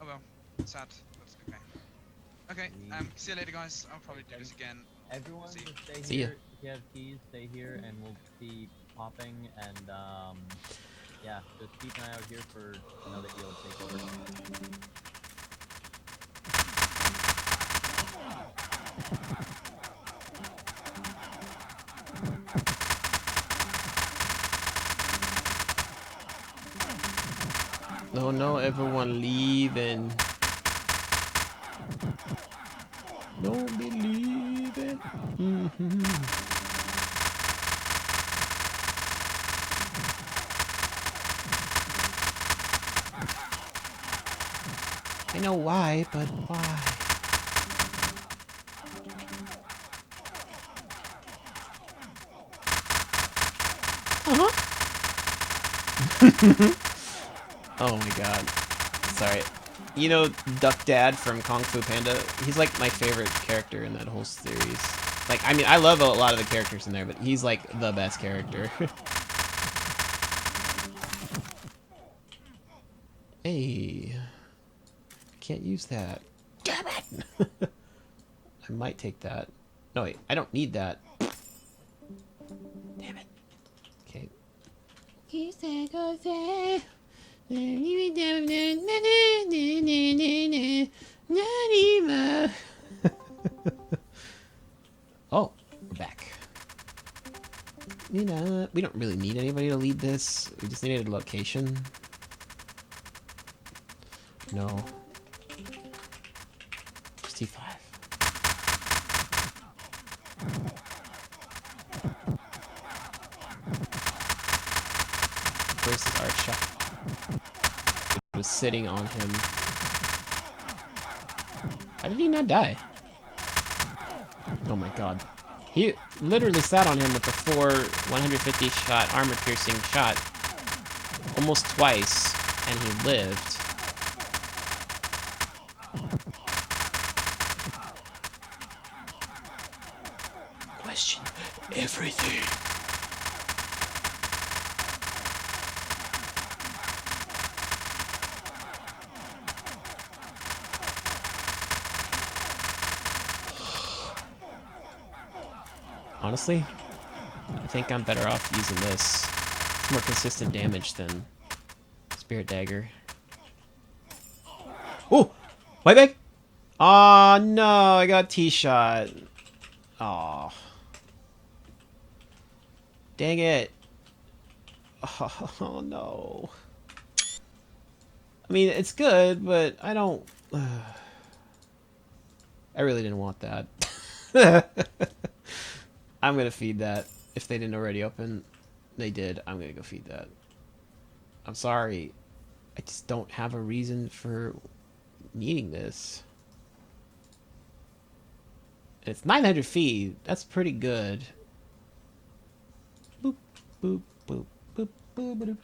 Oh well, sad. That's okay. Okay. See you later, guys. I'll probably do this again. Everyone, See. just stay See ya. here. If you have keys, stay here, and we'll be popping. And yeah, just keep an eye out here for that you'll take over. No, no, everyone leaving. Don't be leaving. I know why, but why? Oh my god. Sorry. You know Duck Dad from Kung Fu Panda? He's like my favorite character in that whole series. Like, I mean, I love a lot of the characters in there, but he's like the best character. Hey. Can't use that. Damn it! I might take that. No, wait. I don't need that. Damn it. Okay. Oh, we're back. We don't really need anybody to lead this. We just needed a location. No. Just T5. Where's his art shot? It was sitting on him. How did he not die? Oh my god. He literally sat on him with the 150 shot armor piercing shot almost twice, and he lived. Question everything. Honestly, I think I'm better off using this. It's more consistent damage than Spirit Dagger. Oh! White bag? Aw, no, I got T-shot. Aw. Dang it. Oh, no. I mean, it's good, but I don't... I really didn't want that. I'm gonna feed that. If they didn't already open, they did. I'm gonna go feed that. I'm sorry. I just don't have a reason for needing this. It's 900 feet. That's pretty good. Boop, boop, boop, boop, boop, boop.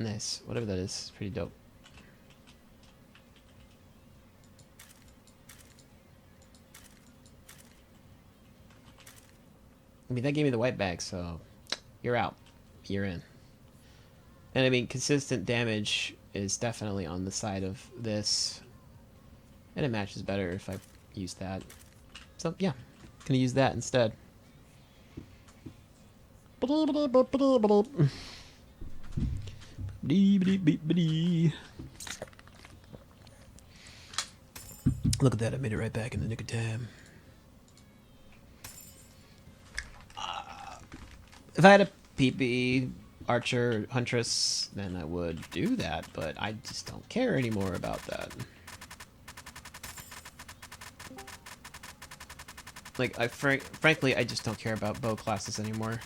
Nice. Whatever that is, pretty dope. I mean, that gave me the white bag, so you're out. You're in. And I mean, consistent damage is definitely on the side of this. And it matches better if I use that. So, yeah. Gonna use that instead. Look at that, I made it right back in the nick of time. If I had a PP, Archer, Huntress, then I would do that, but I just don't care anymore about that. Like, frankly, I just don't care about bow classes anymore.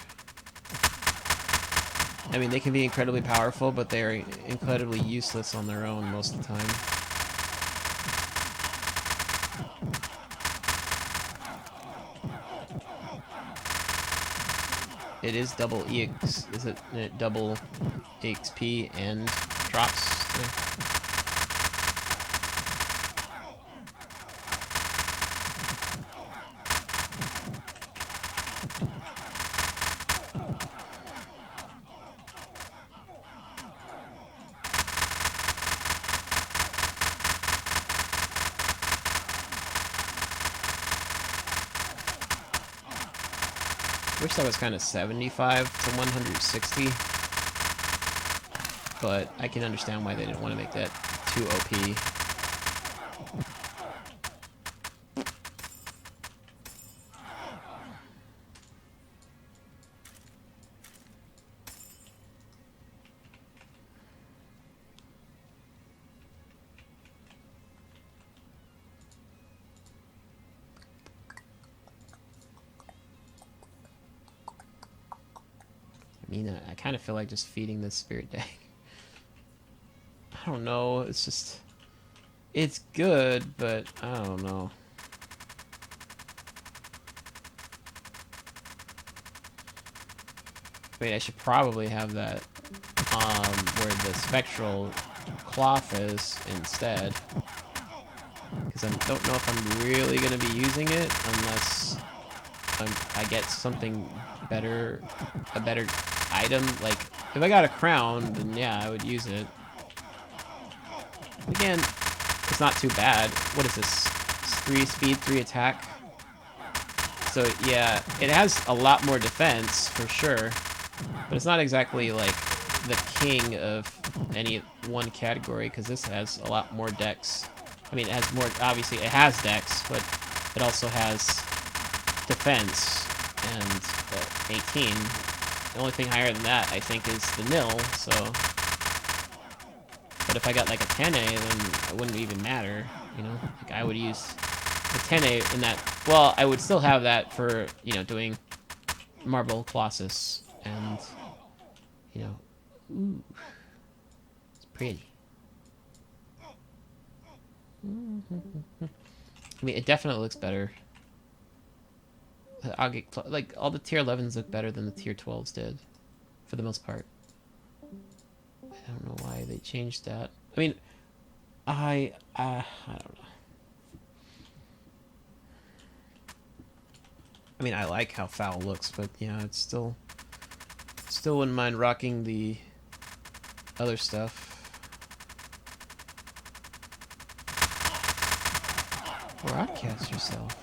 I mean, they can be incredibly powerful, but they are incredibly useless on their own most of the time. it is double EX. Is it double EXP and drops? Wish that was kind of 75 to 160, but I can understand why they didn't want to make that too OP. I mean, I kind of feel like just feeding this spirit deck. I don't know, it's just... It's good, but I don't know. Wait, I should probably have that where the spectral cloth is instead. Because I don't know if I'm really going to be using it unless I get something better, a better item. Like, if I got a crown, then yeah, I would use it. Again, it's not too bad. What is this? 3 speed, 3 attack. So yeah, it has a lot more defense for sure, but it's not exactly like the king of any one category because this has a lot more dex. I mean, it has more. Obviously, it has dex, but it also has defense and 18. The only thing higher than that, I think, is the nil. So, but if I got like a 10A, then it wouldn't even matter. You know, like I would use the 10A in that. Well, I would still have that for, you know, doing Marble Colossus and, you know, ooh, it's pretty. I mean, it definitely looks better. I'll get like all the tier 11s look better than the tier 12s did, for the most part. I don't know why they changed that. I mean, I don't know. I mean, I like how foul looks, but yeah, it's still wouldn't mind rocking the other stuff. Broadcast yourself.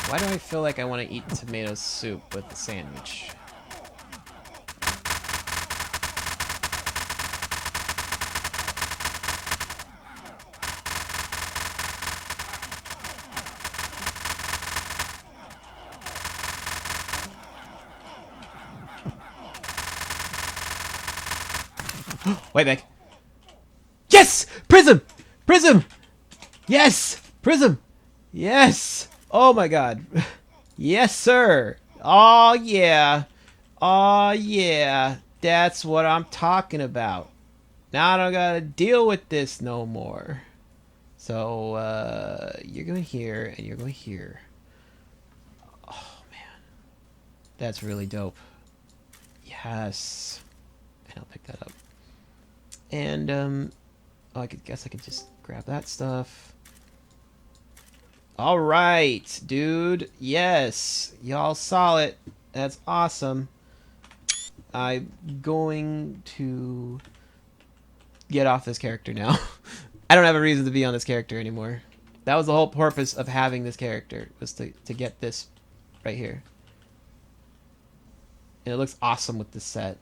Why do I feel like I want to eat tomato soup with the sandwich? Wait back. Yes! Prism! Prism! Yes! Prism! Yes! Oh my god. Yes, sir. Oh yeah. Oh yeah. That's what I'm talking about. Now I don't gotta deal with this no more. So, you're going here and you're going here. Oh man. That's really dope. Yes. And I'll pick that up. And, oh, I guess I could just grab that stuff. All right, dude. Yes, y'all saw it. That's awesome. I'm going to get off this character now. I don't have a reason to be on this character anymore. That was the whole purpose of having this character, was to get this right here. And it looks awesome with this set.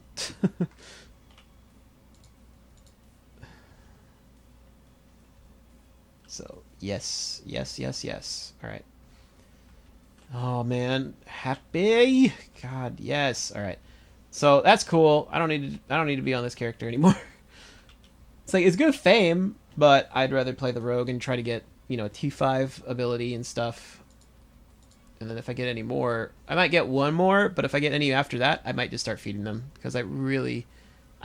So, yes, yes, yes, yes. All right. Oh man, happy. God, yes. All right. So, that's cool. I don't need to be on this character anymore. It's like, it's good fame, but I'd rather play the rogue and try to get, you know, a T5 ability and stuff. And then if I get any more, I might get one more, but if I get any after that, I might just start feeding them. Because I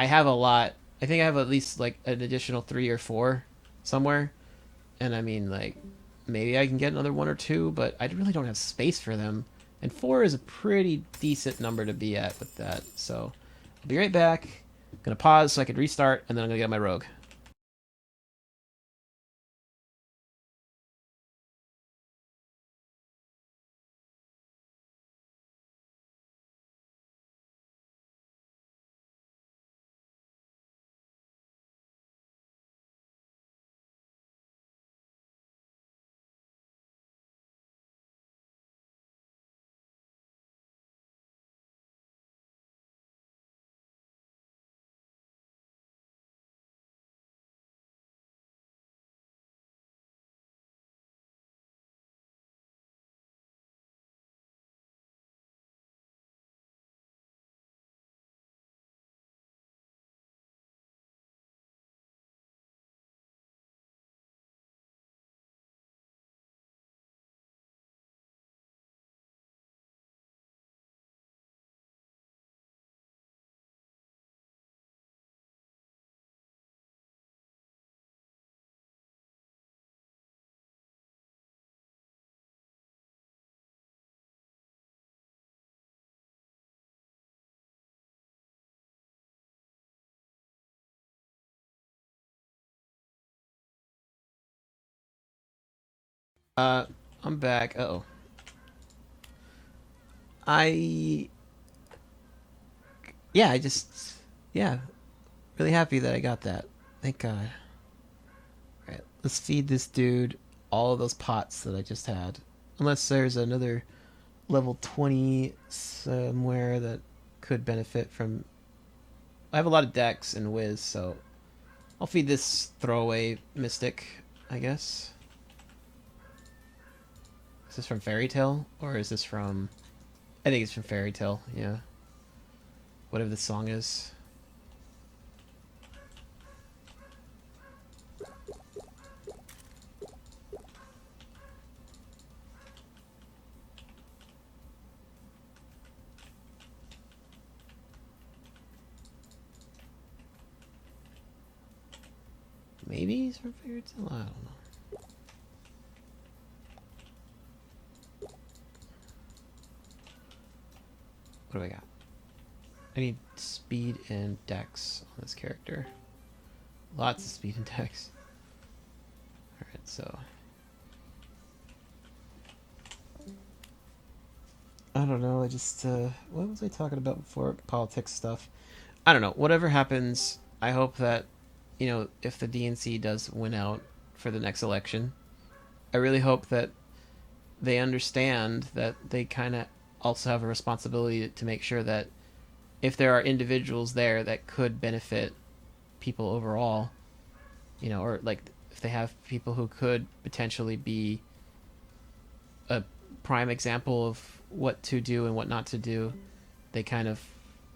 have a lot. I think I have at least like an additional 3 or 4 somewhere. And I mean, like, maybe I can get another 1 or 2, but I really don't have space for them. And 4 is a pretty decent number to be at with that. So I'll be right back. I'm going to pause so I can restart, and then I'm going to get my rogue. I'm back. Uh-oh. I... Yeah, Yeah, really happy that I got that. Thank God. Alright, let's feed this dude all of those pots that I just had. Unless there's another level 20 somewhere that could benefit from... I have a lot of Dex and Wiz, so I'll feed this throwaway Mystic, I guess. Is this from Fairy Tale? Or is this from... I think it's from Fairy Tale, yeah. Whatever the song is. Maybe he's from Fairy Tale? I don't know. What do I got? I need speed and dex on this character. Lots of speed and dex. Alright, so... I don't know, I just, what was I talking about before? Politics stuff. I don't know, whatever happens, I hope that, you know, if the DNC does win out for the next election, I really hope that they understand that they kind of also have a responsibility to make sure that if there are individuals there that could benefit people overall, you know, or like if they have people who could potentially be a prime example of what to do and what not to do, they kind of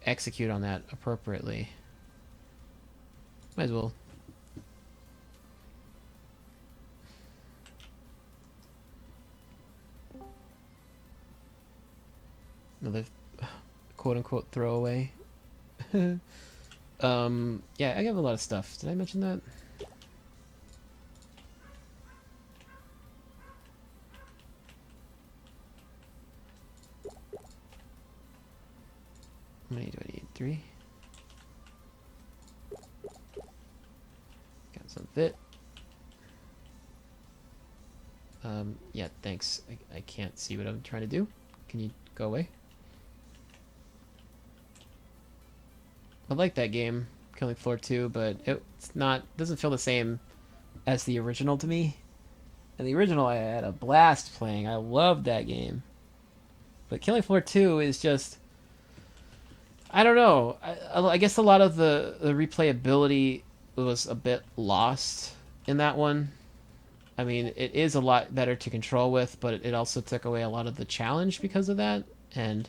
execute on that appropriately. Might as well. Another quote-unquote throwaway. Yeah, I have a lot of stuff. Did I mention that? How many do I need? 3? Got some fit. Yeah, thanks. I can't see what I'm trying to do. Can you go away? I like that game, Killing Floor 2, but doesn't feel the same as the original to me. And the original I had a blast playing. I loved that game. But Killing Floor 2 is just... I don't know. I guess a lot of the replayability was a bit lost in that one. I mean, it is a lot better to control with, but it also took away a lot of the challenge because of that. And,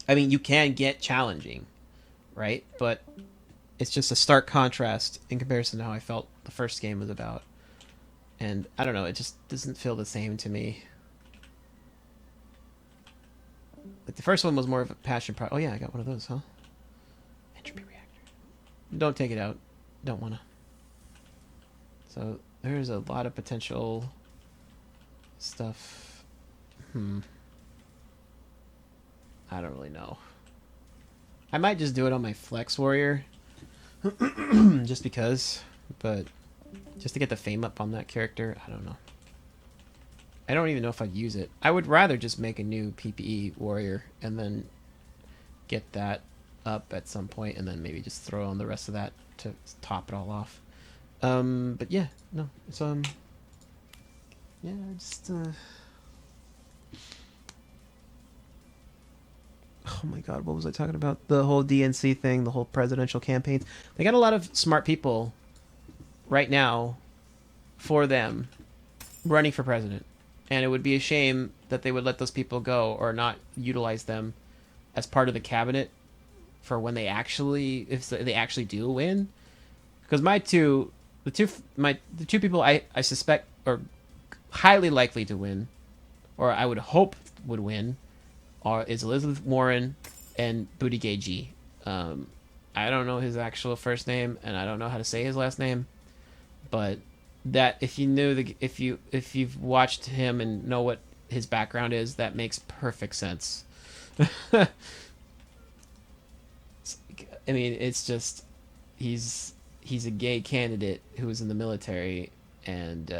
I mean, you can get challenging, right? But it's just a stark contrast in comparison to how I felt the first game was about. And I don't know, it just doesn't feel the same to me. Like the first one was more of a passion project. Oh yeah, I got one of those, huh? Entropy reactor. Don't take it out. Don't wanna. So there's a lot of potential stuff. I don't really know. I might just do it on my Flex Warrior. Just because. But just to get the fame up on that character, I don't know. I don't even know if I'd use it. I would rather just make a new PPE Warrior and then get that up at some point and then maybe just throw on the rest of that to top it all off. But yeah, no, it's yeah, just oh my god, what was I talking about? The whole DNC thing, the whole presidential campaigns. They got a lot of smart people right now for them running for president. And it would be a shame that they would let those people go or not utilize them as part of the cabinet for when they actually, if they actually do win. Because the two people I suspect are highly likely to win, or I would hope would win, is Elizabeth Warren and Buttigieg. I don't know his actual first name, and I don't know how to say his last name, but that if you knew if you've watched him and know what his background is, that makes perfect sense. I mean, it's just he's a gay candidate who was in the military, and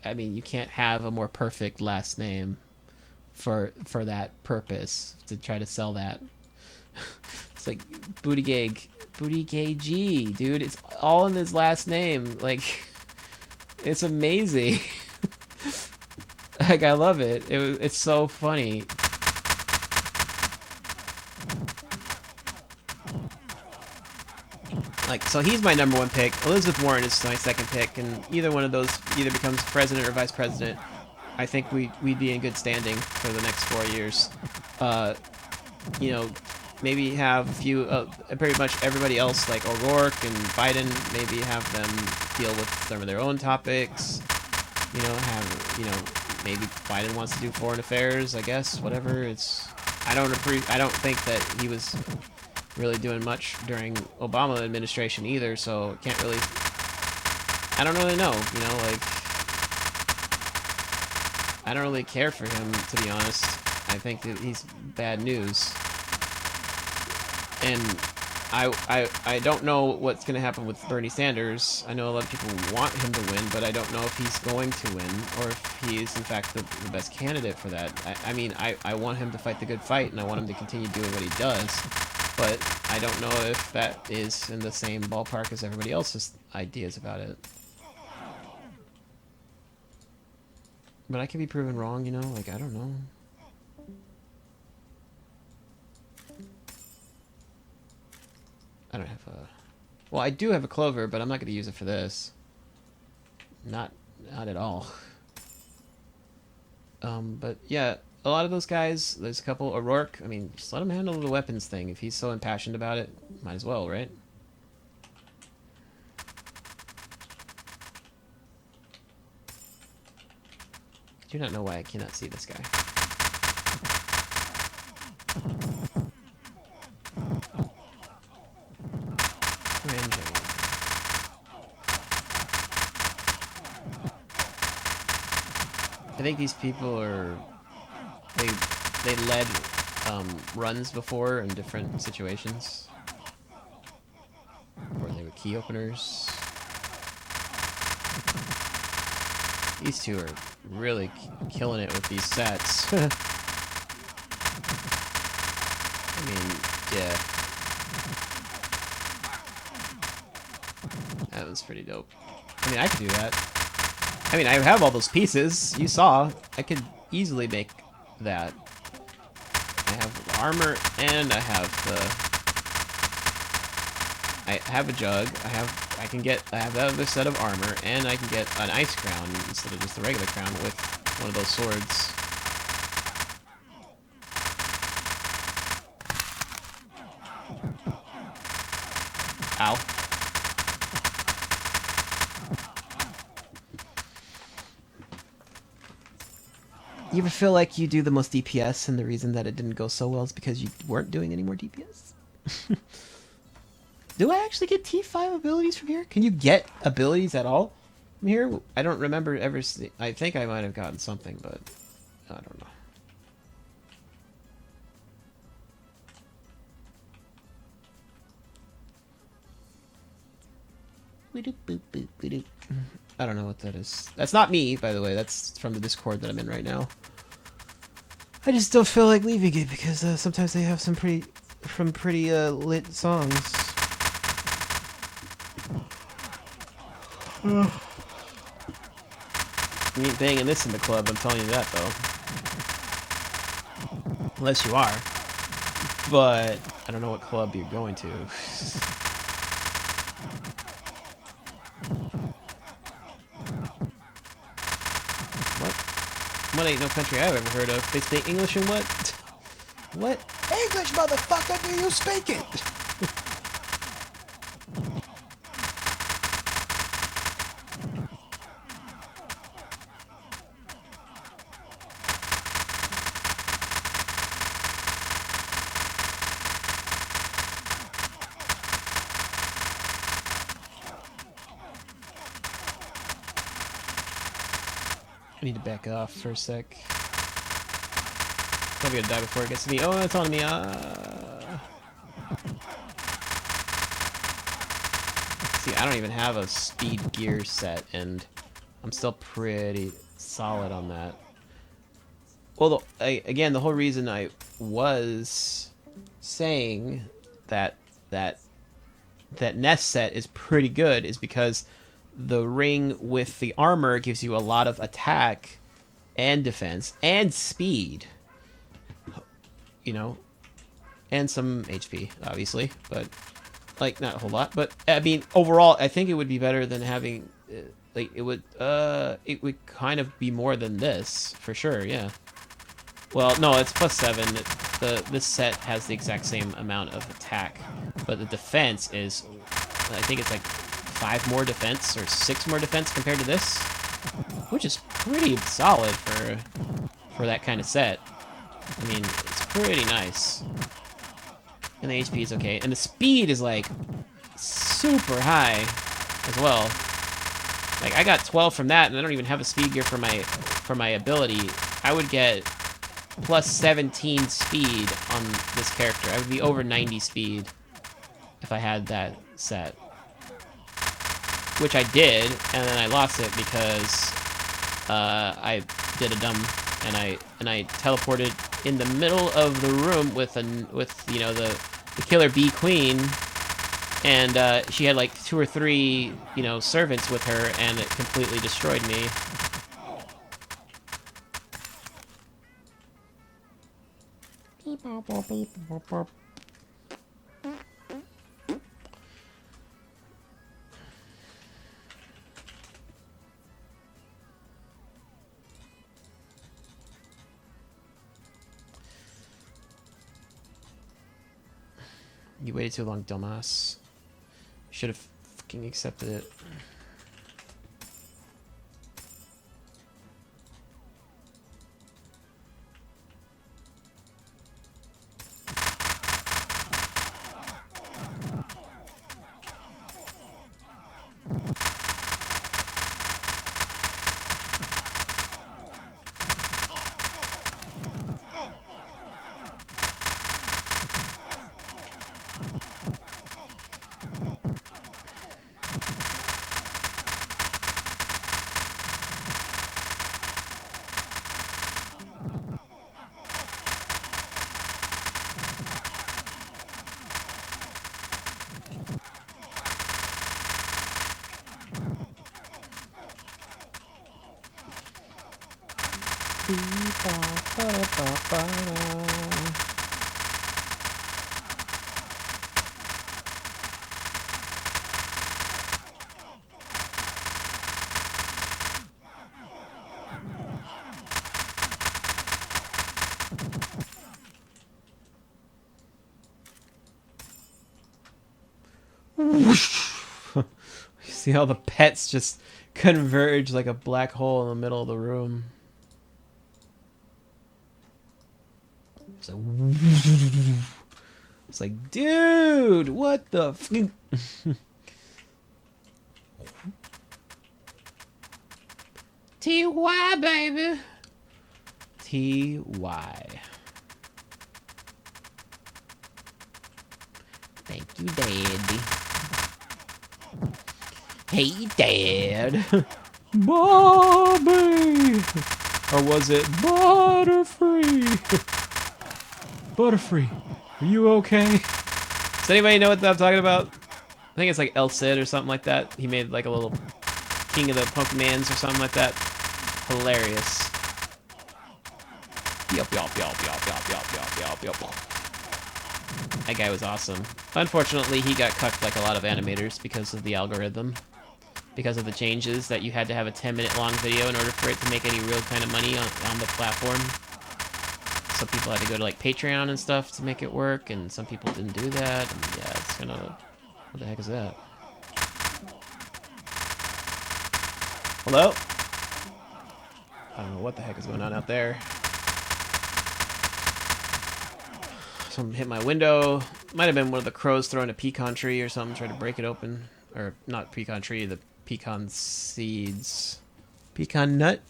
I mean, you can't have a more perfect last name for that purpose to try to sell that. It's like Buttigieg, dude. It's all in his last name. Like, it's amazing. Like, I love it. It's so funny. Like, so he's my number one pick. Elizabeth Warren is my second pick, and either one of those either becomes president or vice president. I think we'd be in good standing for the next 4 years. You know, maybe have a few, pretty much everybody else, like O'Rourke and Biden, maybe have them deal with some of their own topics. You know, maybe Biden wants to do foreign affairs, I guess, whatever. I don't think that he was really doing much during Obama administration either, so can't really, I don't really know, you know, like, I don't really care for him, to be honest. I think that he's bad news. And I don't know what's going to happen with Bernie Sanders. I know a lot of people want him to win, but I don't know if he's going to win, or if he is, in fact, the best candidate for that. I mean, I want him to fight the good fight, and I want him to continue doing what he does, but I don't know if that is in the same ballpark as everybody else's ideas about it. But I can be proven wrong, you know? Like, I don't know. I don't have a... Well, I do have a clover, but I'm not going to use it for this. Not at all. But yeah, a lot of those guys, there's a couple, O'Rourke, I mean, just let him handle the weapons thing. If he's so impassioned about it, might as well, right? I do not know why I cannot see this guy. I think these people are, they led runs before in different situations, or they were key openers. These two are really killing it with these sets. I mean, yeah. That was pretty dope. I mean, I could do that. I mean, I have all those pieces. You saw. I could easily make that. I have armor, and I have a jug. I have that other set of armor, and I can get an ice crown instead of just the regular crown with one of those swords. Ow. You ever feel like you do the most DPS and the reason that it didn't go so well is because you weren't doing any more DPS? Do I actually get T5 abilities from here? Can you get abilities at all from here? I don't remember ever I think I might have gotten something, but I don't know. I don't know what that is. That's not me, by the way. That's from the Discord that I'm in right now. I just don't feel like leaving it because sometimes they have some pretty lit songs. You ain't banging this in the club, I'm telling you that, though. Unless you are. But I don't know what club you're going to. What ain't no country I've ever heard of? They speak English and what? What? English, motherfucker! Do you speak it? I need to back off for a sec. Probably gonna die before it gets to me. Oh, it's on me. See, I don't even have a speed gear set, and I'm still pretty solid on that. Well, again, the whole reason I was saying that Nest set is pretty good is because the ring with the armor gives you a lot of attack and defense and speed, you know, and some HP, obviously, but like not a whole lot. But I mean, overall, I think it would be better than having like it would kind of be more than this for sure. Yeah. Well, no, it's +7. This set has the exact same amount of attack, but the defense is, I think it's like 5 more defense or 6 more defense compared to this, which is pretty solid for that kind of set. I mean, it's pretty nice. And the HP is okay, and the speed is like super high as well. Like I got 12 from that, and I don't even have a speed gear for my ability. I would get +17 speed on this character. I would be over 90 speed if I had that set. Which I did, and then I lost it because I did a dumb, and I teleported in the middle of the room with you know the killer bee queen, and she had like 2 or 3 you know servants with her, and it completely destroyed me. You waited too long, dumbass. Should have fucking accepted it. You see all the pets just converge like a black hole in the middle of the room. It's like, it's like, dude, what the f? TY, baby. TY. Thank you, Daddy. Hey, Dad. Bobby! Or was it Butterfree? Butterfree, are you okay? Does anybody know what I'm talking about? I think it's like El Cid or something like that. He made like a little King of the Pokemans or something like that. Hilarious. Yup, yup, yup, yup, yup, yup, yup, yup, yup. That guy was awesome. Unfortunately, he got cucked like a lot of animators because of the algorithm. Because of the changes that you had to have a 10-minute long video in order for it to make any real kind of money on the platform. Some people had to go to like Patreon and stuff to make it work, and some people didn't do that. And yeah, it's kind of... What the heck is that? Hello? I don't know what the heck is going on out there. Someone hit my window. Might have been one of the crows throwing a pecan tree or something, trying to break it open. Or, not pecan tree, the pecan seeds. Pecan nut?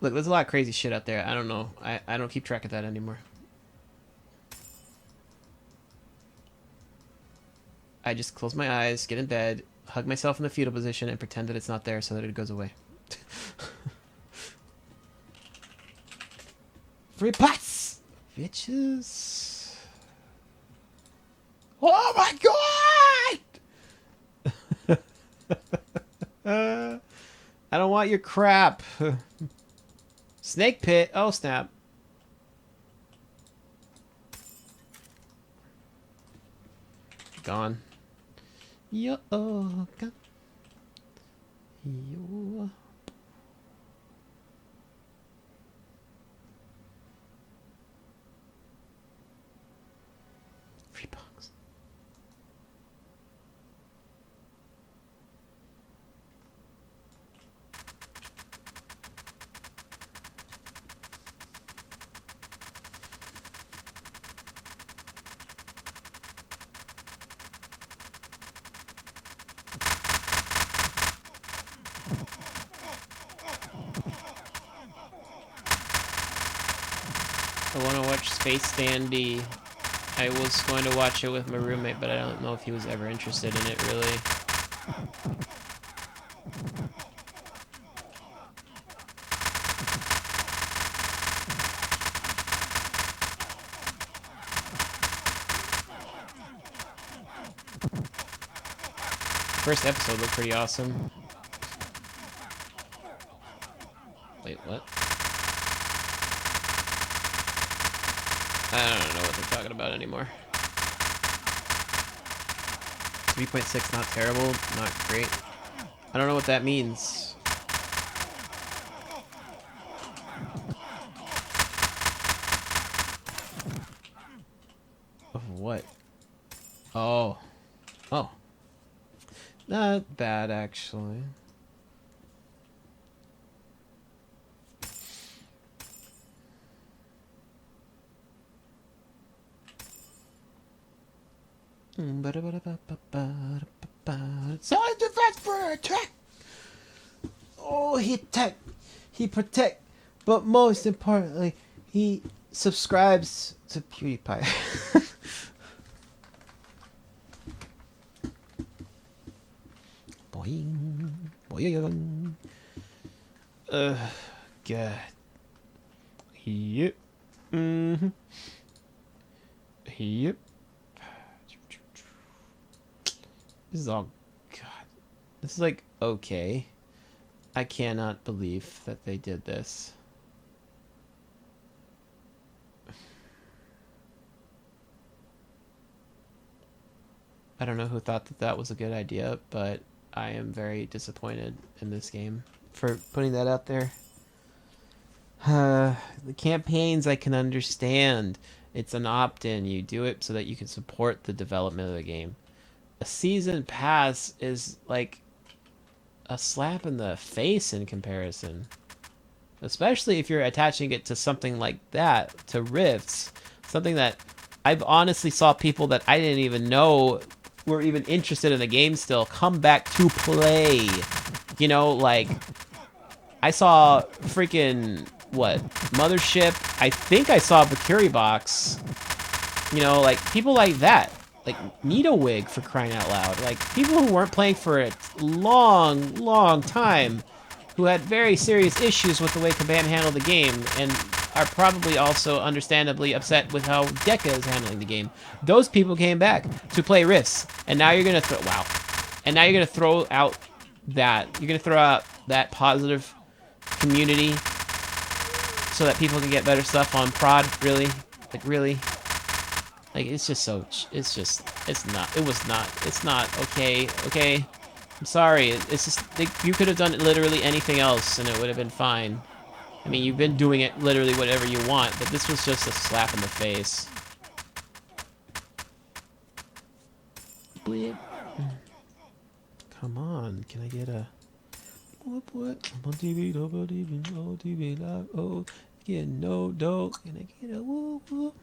Look, there's a lot of crazy shit out there. I don't know. I don't keep track of that anymore. I just close my eyes, get in bed, hug myself in the fetal position, and pretend that it's not there so that it goes away. Free pots! Bitches. Oh my god! I don't want your crap. Snake pit. Oh, snap. Gone. Yo. Yo. Free box. I want to watch Space Dandy. I was going to watch it with my roommate, but I don't know if he was ever interested in it, really. First episode looked pretty awesome. Wait, what? I don't know what they're talking about anymore. 3.6, not terrible, not great. I don't know what that means. Of what? Oh. Oh. Not bad, actually. Solid defense for attack. Oh, he attack, he protect, but most importantly, he subscribes to PewDiePie. Boing, boing. God. Yep. Mm-hmm. Yep. This is all... God. This is like, okay. I cannot believe that they did this. I don't know who thought that that was a good idea, but I am very disappointed in this game for putting that out there. The campaigns I can understand. It's an opt-in. You do it so that you can support the development of the game. A season pass is like a slap in the face in comparison. Especially if you're attaching it to something like that, to Rifts. Something that I've honestly saw people that I didn't even know were even interested in the game still come back to play. You know, like, I saw freaking, what, Mothership? I think I saw Bakuri Box. You know, like, people like that. Like, Needlewig, for crying out loud. Like, people who weren't playing for a long, long time, who had very serious issues with the way Kabam handled the game, and are probably also understandably upset with how Deca is handling the game. Those people came back to play Rifts, and now you're gonna throw, wow. And now you're gonna throw out that, positive community so that people can get better stuff on prod, really? Like, really? Like, it's just so, it's not okay, okay? I'm sorry, it's just, like, you could have done literally anything else and it would have been fine. I mean, you've been doing it literally whatever you want, but this was just a slap in the face. Bleep. Come on, can I get a... What? I'm on TV, double TV, no TV, live, oh, get no dope, can I get a whoop whoop?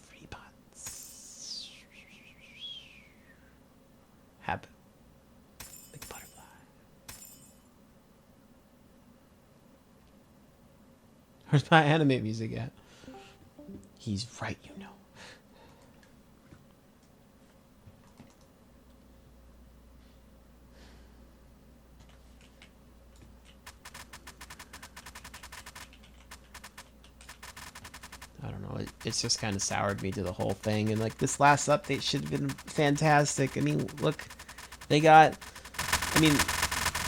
Free pots. Happen. Like butterfly. Where's my anime music at? He's right, you know. I don't know, it's just kind of soured me to the whole thing, and like this last update should have been fantastic. I mean, look, they got, I mean,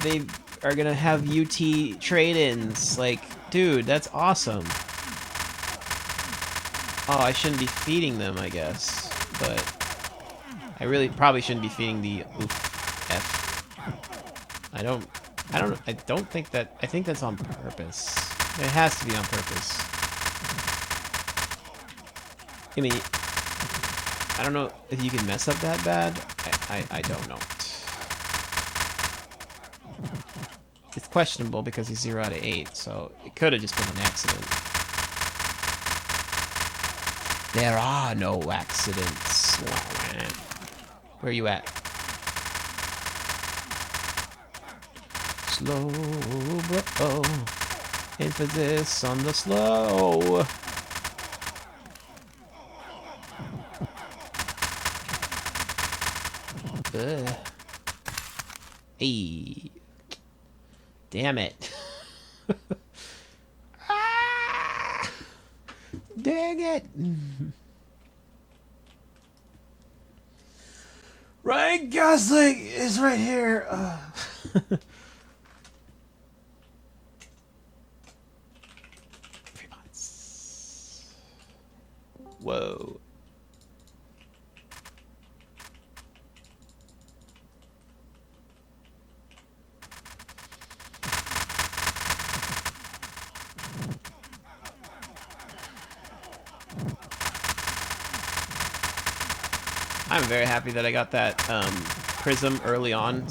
they are gonna have UT trade-ins, like, dude, that's awesome. Oh, I shouldn't be feeding them, I guess, but I really probably shouldn't be feeding the oof F. I don't think that, I think that's on purpose. It has to be on purpose. I mean, I don't know if you can mess up that bad. I don't know. It's questionable because he's 0 out of 8, so it could have just been an accident. There are no accidents. Where are you at? Slow, bro. Emphasis on the slow. Hey. Damn it. Ah! Dang it. Ryan Gosling is right here. Whoa. I'm very happy that I got that prism early on,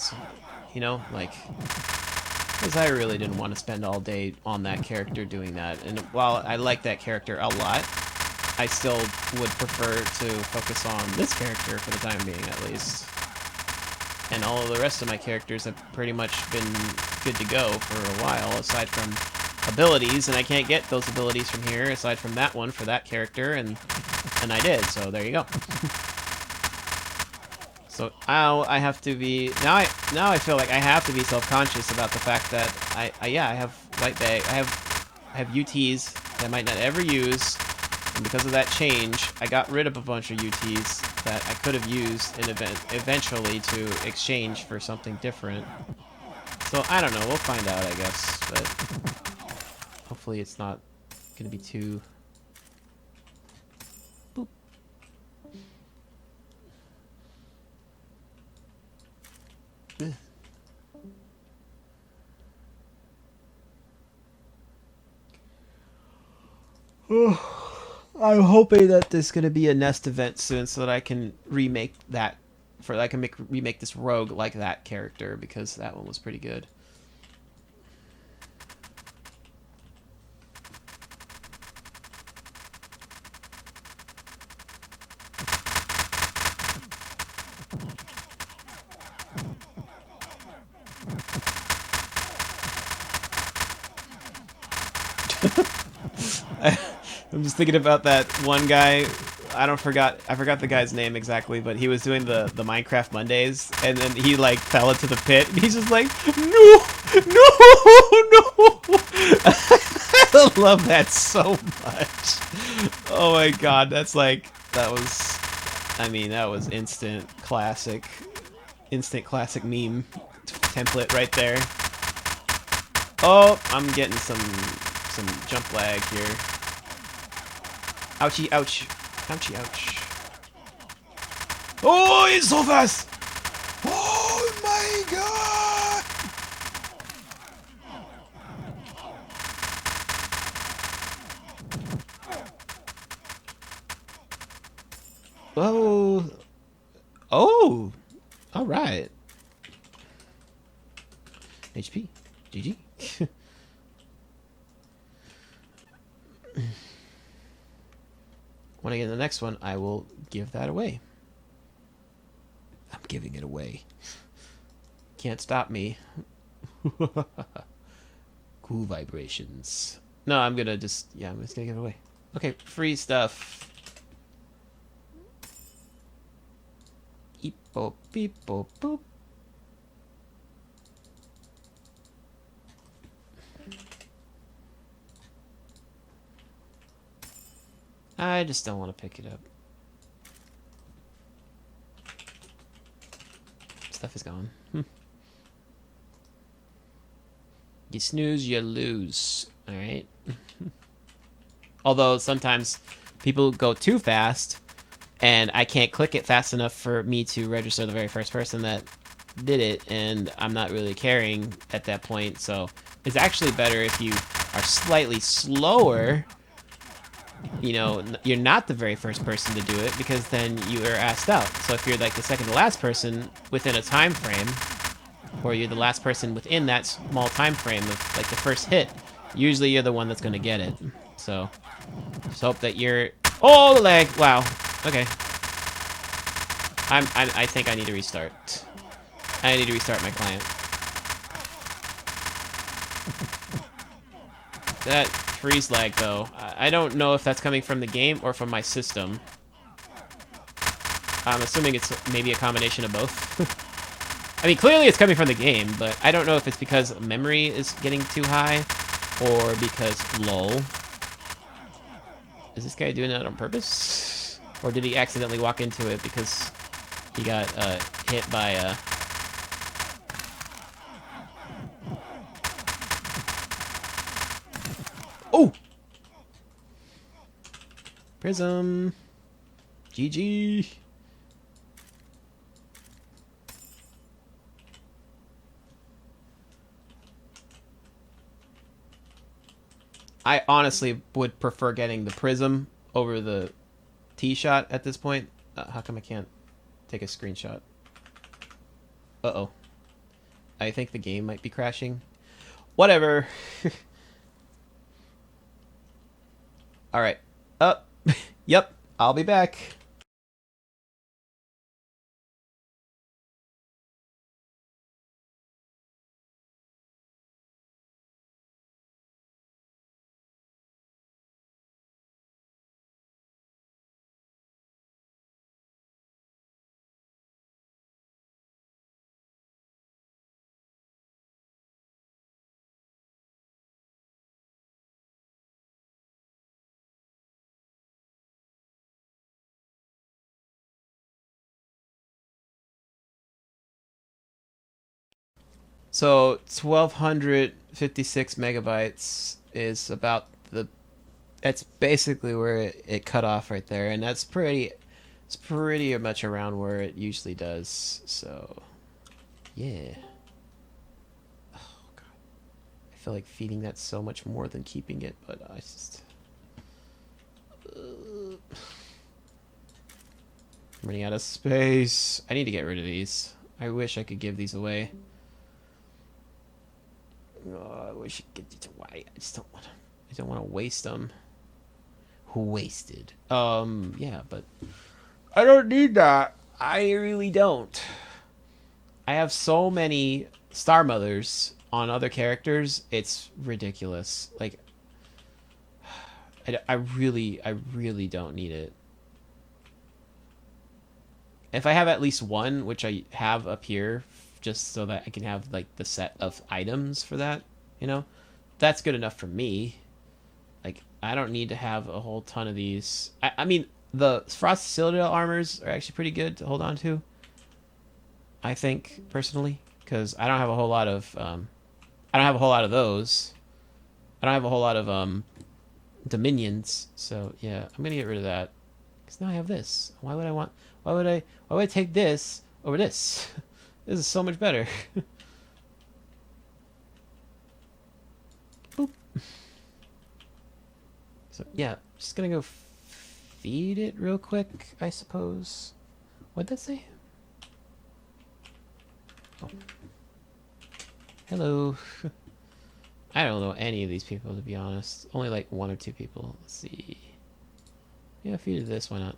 you know, like, because I really didn't want to spend all day on that character doing that. And while I like that character a lot, I still would prefer to focus on this character for the time being, at least. And all of the rest of my characters have pretty much been good to go for a while, aside from abilities, and I can't get those abilities from here, aside from that one for that character, and I did, so there you go. So now I have to be, now I feel like I have to be self-conscious about the fact that I have white bag, I have UTs that I might not ever use, and because of that change, I got rid of a bunch of UTs that I could have used in eventually to exchange for something different. So I don't know, we'll find out, I guess, but hopefully it's not gonna be too... Boop. I'm hoping that there's gonna be a Nest event soon, so that I can remake that. I can remake this rogue like that character, because that one was pretty good. I'm just thinking about that one guy. I forgot the guy's name exactly, but he was doing the Minecraft Mondays, and then he like fell into the pit, and he's just like, no, no, no. I love that so much. Oh my god, that was, I mean, that was instant classic meme template right there. Oh, I'm getting some jump lag here. Ouchie, ouch. Ouchie, ouch. Oh, he's so fast! Oh my god! Oh. Oh! Alright. HP. GG. When I get to the next one, I will give that away. I'm giving it away. Can't stop me. Cool vibrations. No, I'm gonna just, yeah, I'm just gonna give it away. Okay, free stuff. Eep boop, beep boop, boop. I just don't want to pick it up. Stuff is gone. You snooze, you lose. Alright. Although sometimes people go too fast, and I can't click it fast enough for me to register the very first person that did it, and I'm not really caring at that point, so it's actually better if you are slightly slower. You know, you're not the very first person to do it, because then you are asked out. So if you're like the second to last person within a time frame, or you're the last person within that small time frame of like the first hit, usually you're the one that's going to get it. So just hope that you're... Oh, the lag! Wow. Okay. I think I need to restart. I need to restart my client. That freeze lag, though. I don't know if that's coming from the game or from my system. I'm assuming it's maybe a combination of both. I mean, clearly it's coming from the game, but I don't know if it's because memory is getting too high or because lol. Is this guy doing that on purpose? Or did he accidentally walk into it because he got hit by a... Oh! Prism. GG. I honestly would prefer getting the Prism over the T shot at this point. How come I can't take a screenshot? Uh-oh. I think the game might be crashing. Whatever. Alright. Yep. I'll be back. So 1256 megabytes is about the... That's basically where it cut off right there, and that's pretty... It's pretty much around where it usually does, so... Yeah. Oh, God. I feel like feeding that so much more than keeping it, but I just... I'm running out of space. I need to get rid of these. I wish I could give these away. Oh, I wish I could get these away. I just don't want to. I don't want to waste them. Wasted. Yeah, but I don't need that. I really don't. I have so many Star Mothers on other characters. It's ridiculous. Like, I really don't need it. If I have at least one, which I have up here, just so that I can have like the set of items for that, you know, that's good enough for me. Like, I don't need to have a whole ton of these. I mean, the Frost Citadel armors are actually pretty good to hold on to, I think, personally, because I don't have a whole lot of I don't have a whole lot of those. I don't have a whole lot of Dominions, so yeah, I'm gonna get rid of that because now I have this. Why would I take this over this? This is so much better. Boop. So yeah, just gonna go feed it real quick, I suppose. What'd that say? Oh. Hello. I don't know any of these people, to be honest. Only like 1 or 2 people. Let's see. Yeah, feed it this, why not?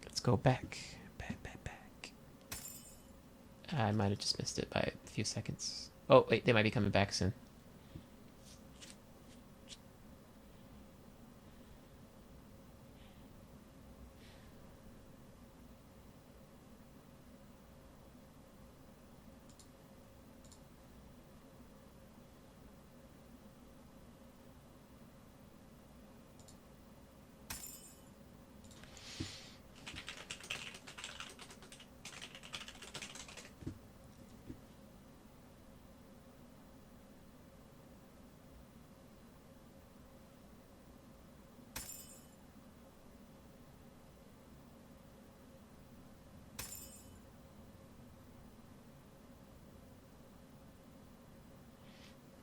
Let's go back. Back. I might have just missed it by a few seconds. Oh, wait, they might be coming back soon.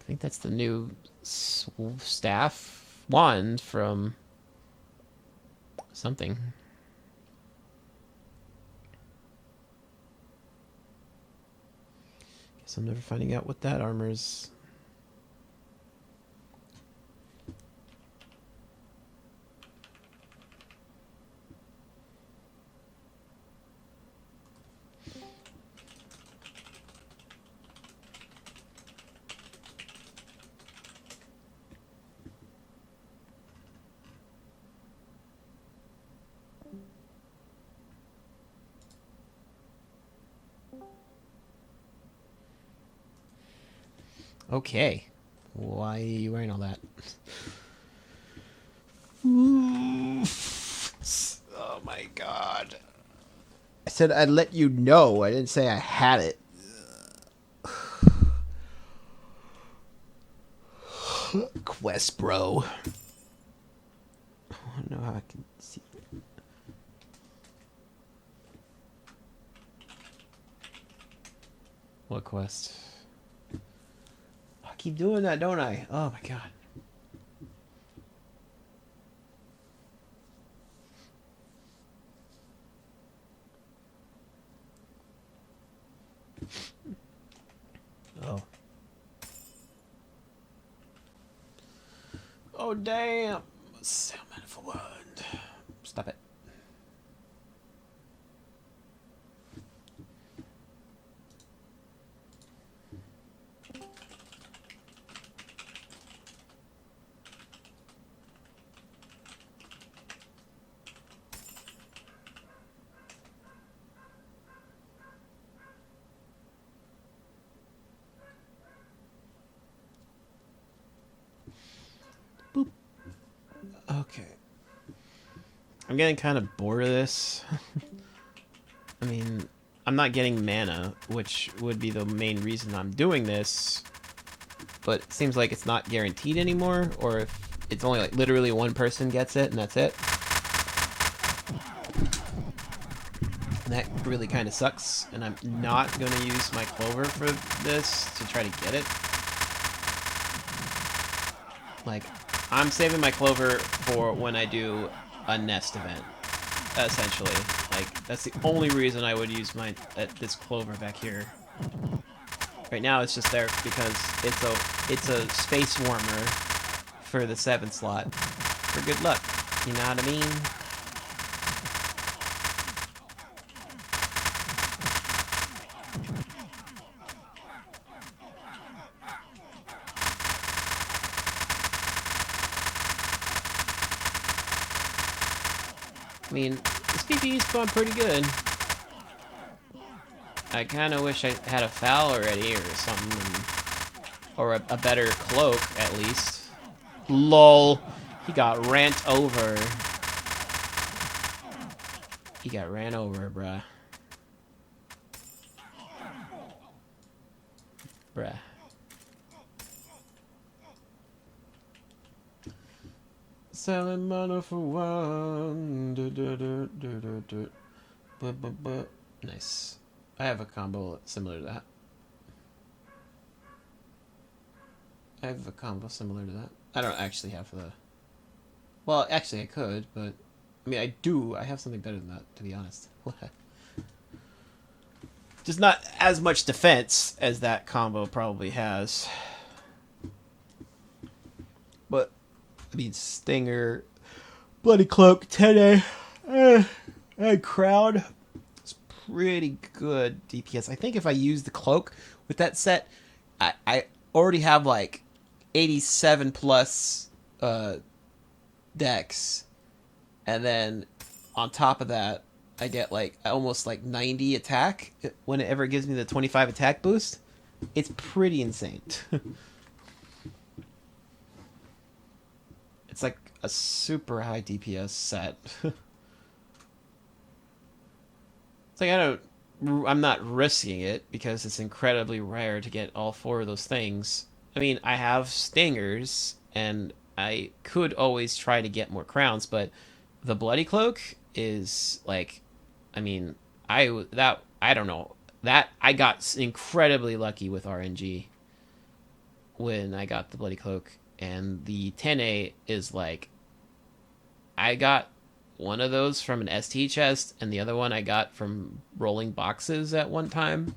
I think that's the new staff wand from something. Guess I'm never finding out what that armor is. Okay. Why are you wearing all that? Oh my god. I said I'd let you know. I didn't say I had it. Quest, bro. I don't know how I can see. What quest? I keep doing that, don't I? Oh my god. Oh. Oh damn. Salmon for wood. Stop it. Okay. I'm getting kind of bored of this. I mean, I'm not getting mana, which would be the main reason I'm doing this. But it seems like it's not guaranteed anymore, or if it's only like literally one person gets it and that's it. And that really kind of sucks, and I'm not going to use my clover for this to try to get it. Like, I'm saving my clover for when I do a nest event, essentially. Like, that's the only reason I would use my this clover back here. Right now, it's just there because it's a space warmer for the 7th slot for good luck. You know what I mean? I mean, this PvE's going pretty good. I kind of wish I had a foul already or something, or a better cloak at least. LOL, he got ran over. He got ran over, bruh. Bruh. Selling mana for one. Nice. I have a combo similar to that. I don't actually have the... Well, actually I could, but... I mean, I do. I have something better than that, to be honest. Just not as much defense as that combo probably has. But... I mean, Stinger, Bloody Cloak, 10A, and Crowd. It's pretty good DPS. I think if I use the Cloak with that set, I already have like 87 plus dex. And then on top of that, I get like almost like 90 attack whenever it gives me the 25 attack boost. It's pretty insane. It's like a super high DPS set. It's like I'm not risking it because it's incredibly rare to get all 4 of those things. I mean, I have Stingers and I could always try to get more crowns, but the Bloody Cloak is like, I mean, I don't know. That I got incredibly lucky with RNG when I got the Bloody Cloak. And the 10A is like, I got one of those from an ST chest, and the other one I got from rolling boxes at one time.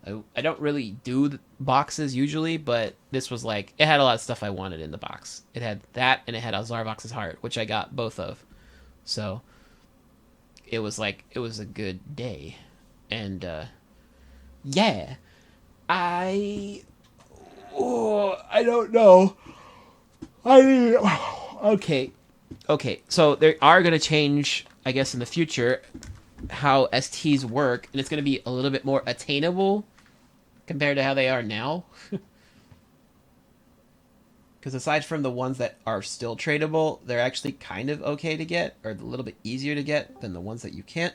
I don't really do boxes usually, but this was like, it had a lot of stuff I wanted in the box. It had that, and it had a Zarvox's heart, which I got both of. So, it was like, it was a good day. And, yeah. I don't know. Okay. So they are going to change, I guess, in the future how STs work, and it's going to be a little bit more attainable compared to how they are now. Because aside from the ones that are still tradable, they're actually kind of okay to get, or a little bit easier to get than the ones that you can't.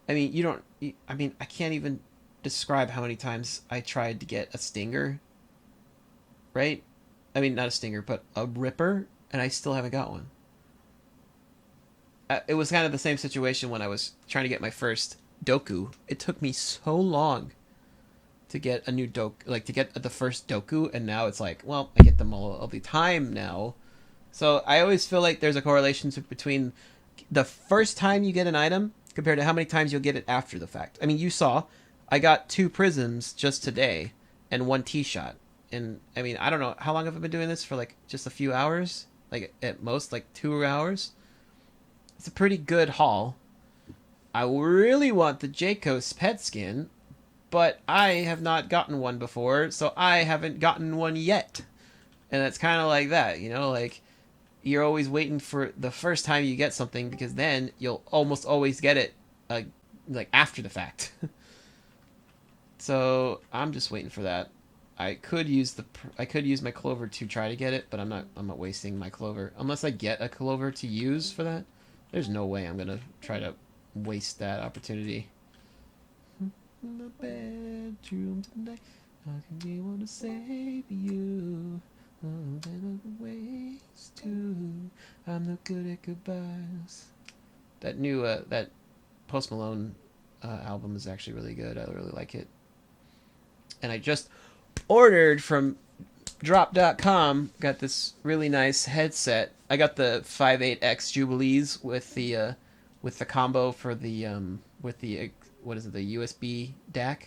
I mean, I can't even describe how many times I tried to get a Stinger. Right? I mean, not a Stinger, but a Ripper, and I still haven't got one. It was kind of the same situation when I was trying to get my first Doku. It took me so long to get a new Doku, like to get the first Doku, and now it's like, well, I get them all the time now. So I always feel like there's a correlation between the first time you get an item compared to how many times you'll get it after the fact. I mean, you saw, I got 2 prisms just today and 1 T-shot. And, I mean, I don't know, how long have I been doing this? For, like, just a few hours? Like, at most, like, 2 hours? It's a pretty good haul. I really want the Jayco's pet skin, but I have not gotten one before, so I haven't gotten one yet. And it's kind of like that, you know? Like, you're always waiting for the first time you get something, because then you'll almost always get it, like, after the fact. So, I'm just waiting for that. I could use my clover to try to get it, but I'm not wasting my clover unless I get a clover to use for that. There's no way I'm gonna try to waste that opportunity. In the bedroom tonight, I can be one to save you. Oh, then other ways too. I'm not good at goodbyes. That new that Post Malone album is actually really good. I really like it, and I just ordered from drop.com got this really nice headset. I got the 58X Jubilees with the combo for the with the what is it, the USB DAC.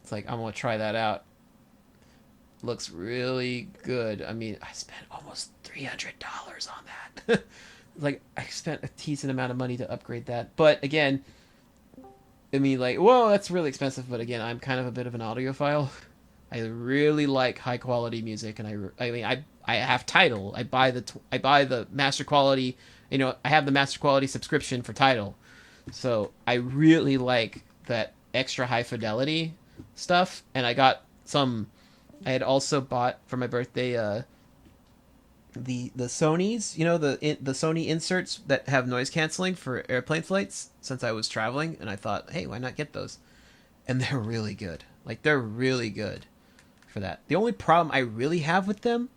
It's like, I'm gonna try that out. Looks really good. I mean, I spent almost $300 on that. Like, I spent a decent amount of money to upgrade that. But again, I mean, like, well, that's really expensive. But again, I'm kind of a bit of an audiophile. I really like high quality music, and I mean, I have Tidal. I buy the master quality. You know, I have the master quality subscription for Tidal, so I really like that extra high fidelity stuff. And I got some. I had also bought for my birthday the Sony's, you know, the Sony inserts that have noise canceling for airplane flights, since I was traveling, and I thought, hey, why not get those? And they're really good. Like, they're really good for that. The only problem I really have with them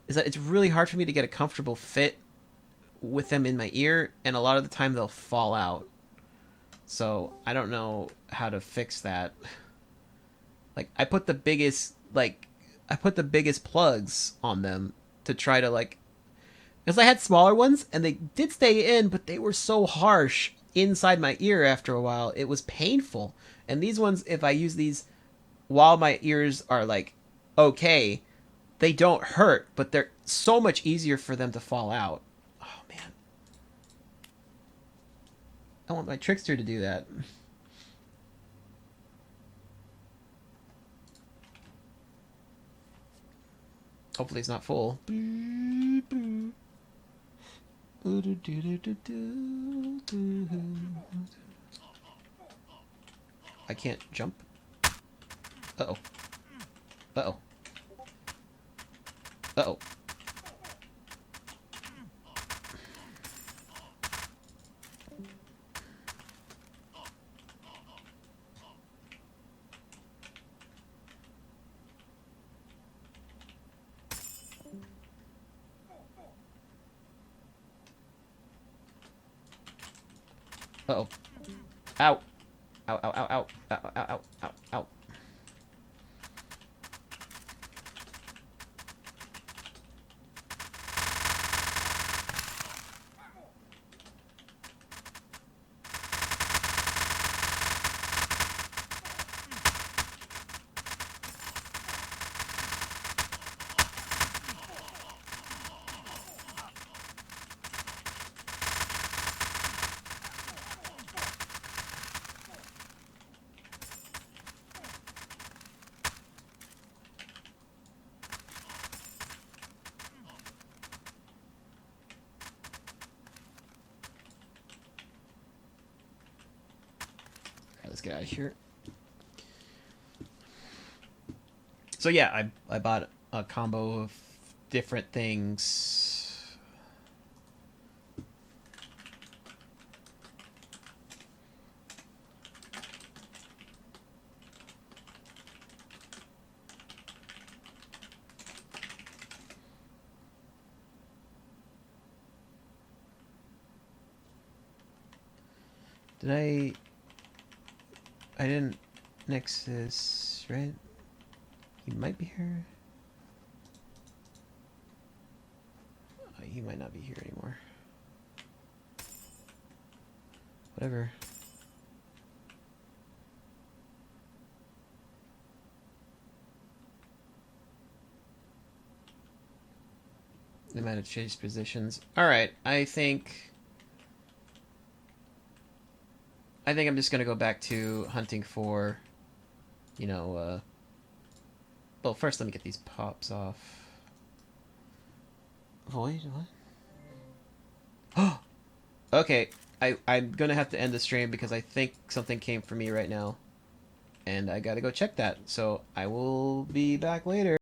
is that it's really hard for me to get a comfortable fit with them in my ear, and a lot of the time they'll fall out. So I don't know how to fix that. Like, I put the biggest plugs on them to try to, like, because I had smaller ones and they did stay in, but they were so harsh inside my ear after a while. It was painful. And these ones, if I use these while my ears are, like, okay, they don't hurt, but they're so much easier for them to fall out. Oh, man. I want my Trickster to do that. Hopefully it's not full. I can't jump. Uh-oh. Uh-oh. Uh-oh. Uh-oh. Ow. Ow, ow, ow, ow. Ow, ow, ow, ow, ow. Let's get out of here. So yeah, I bought a combo of different things. Did I didn't Nexus, right? He might be here. He might not be here anymore. Whatever. They might have changed positions. Alright, I think I'm just gonna go back to hunting for, you know, well, first let me get these pops off. Void, what? Okay, I'm gonna have to end the stream because I think something came for me right now. And I gotta go check that. So I will be back later.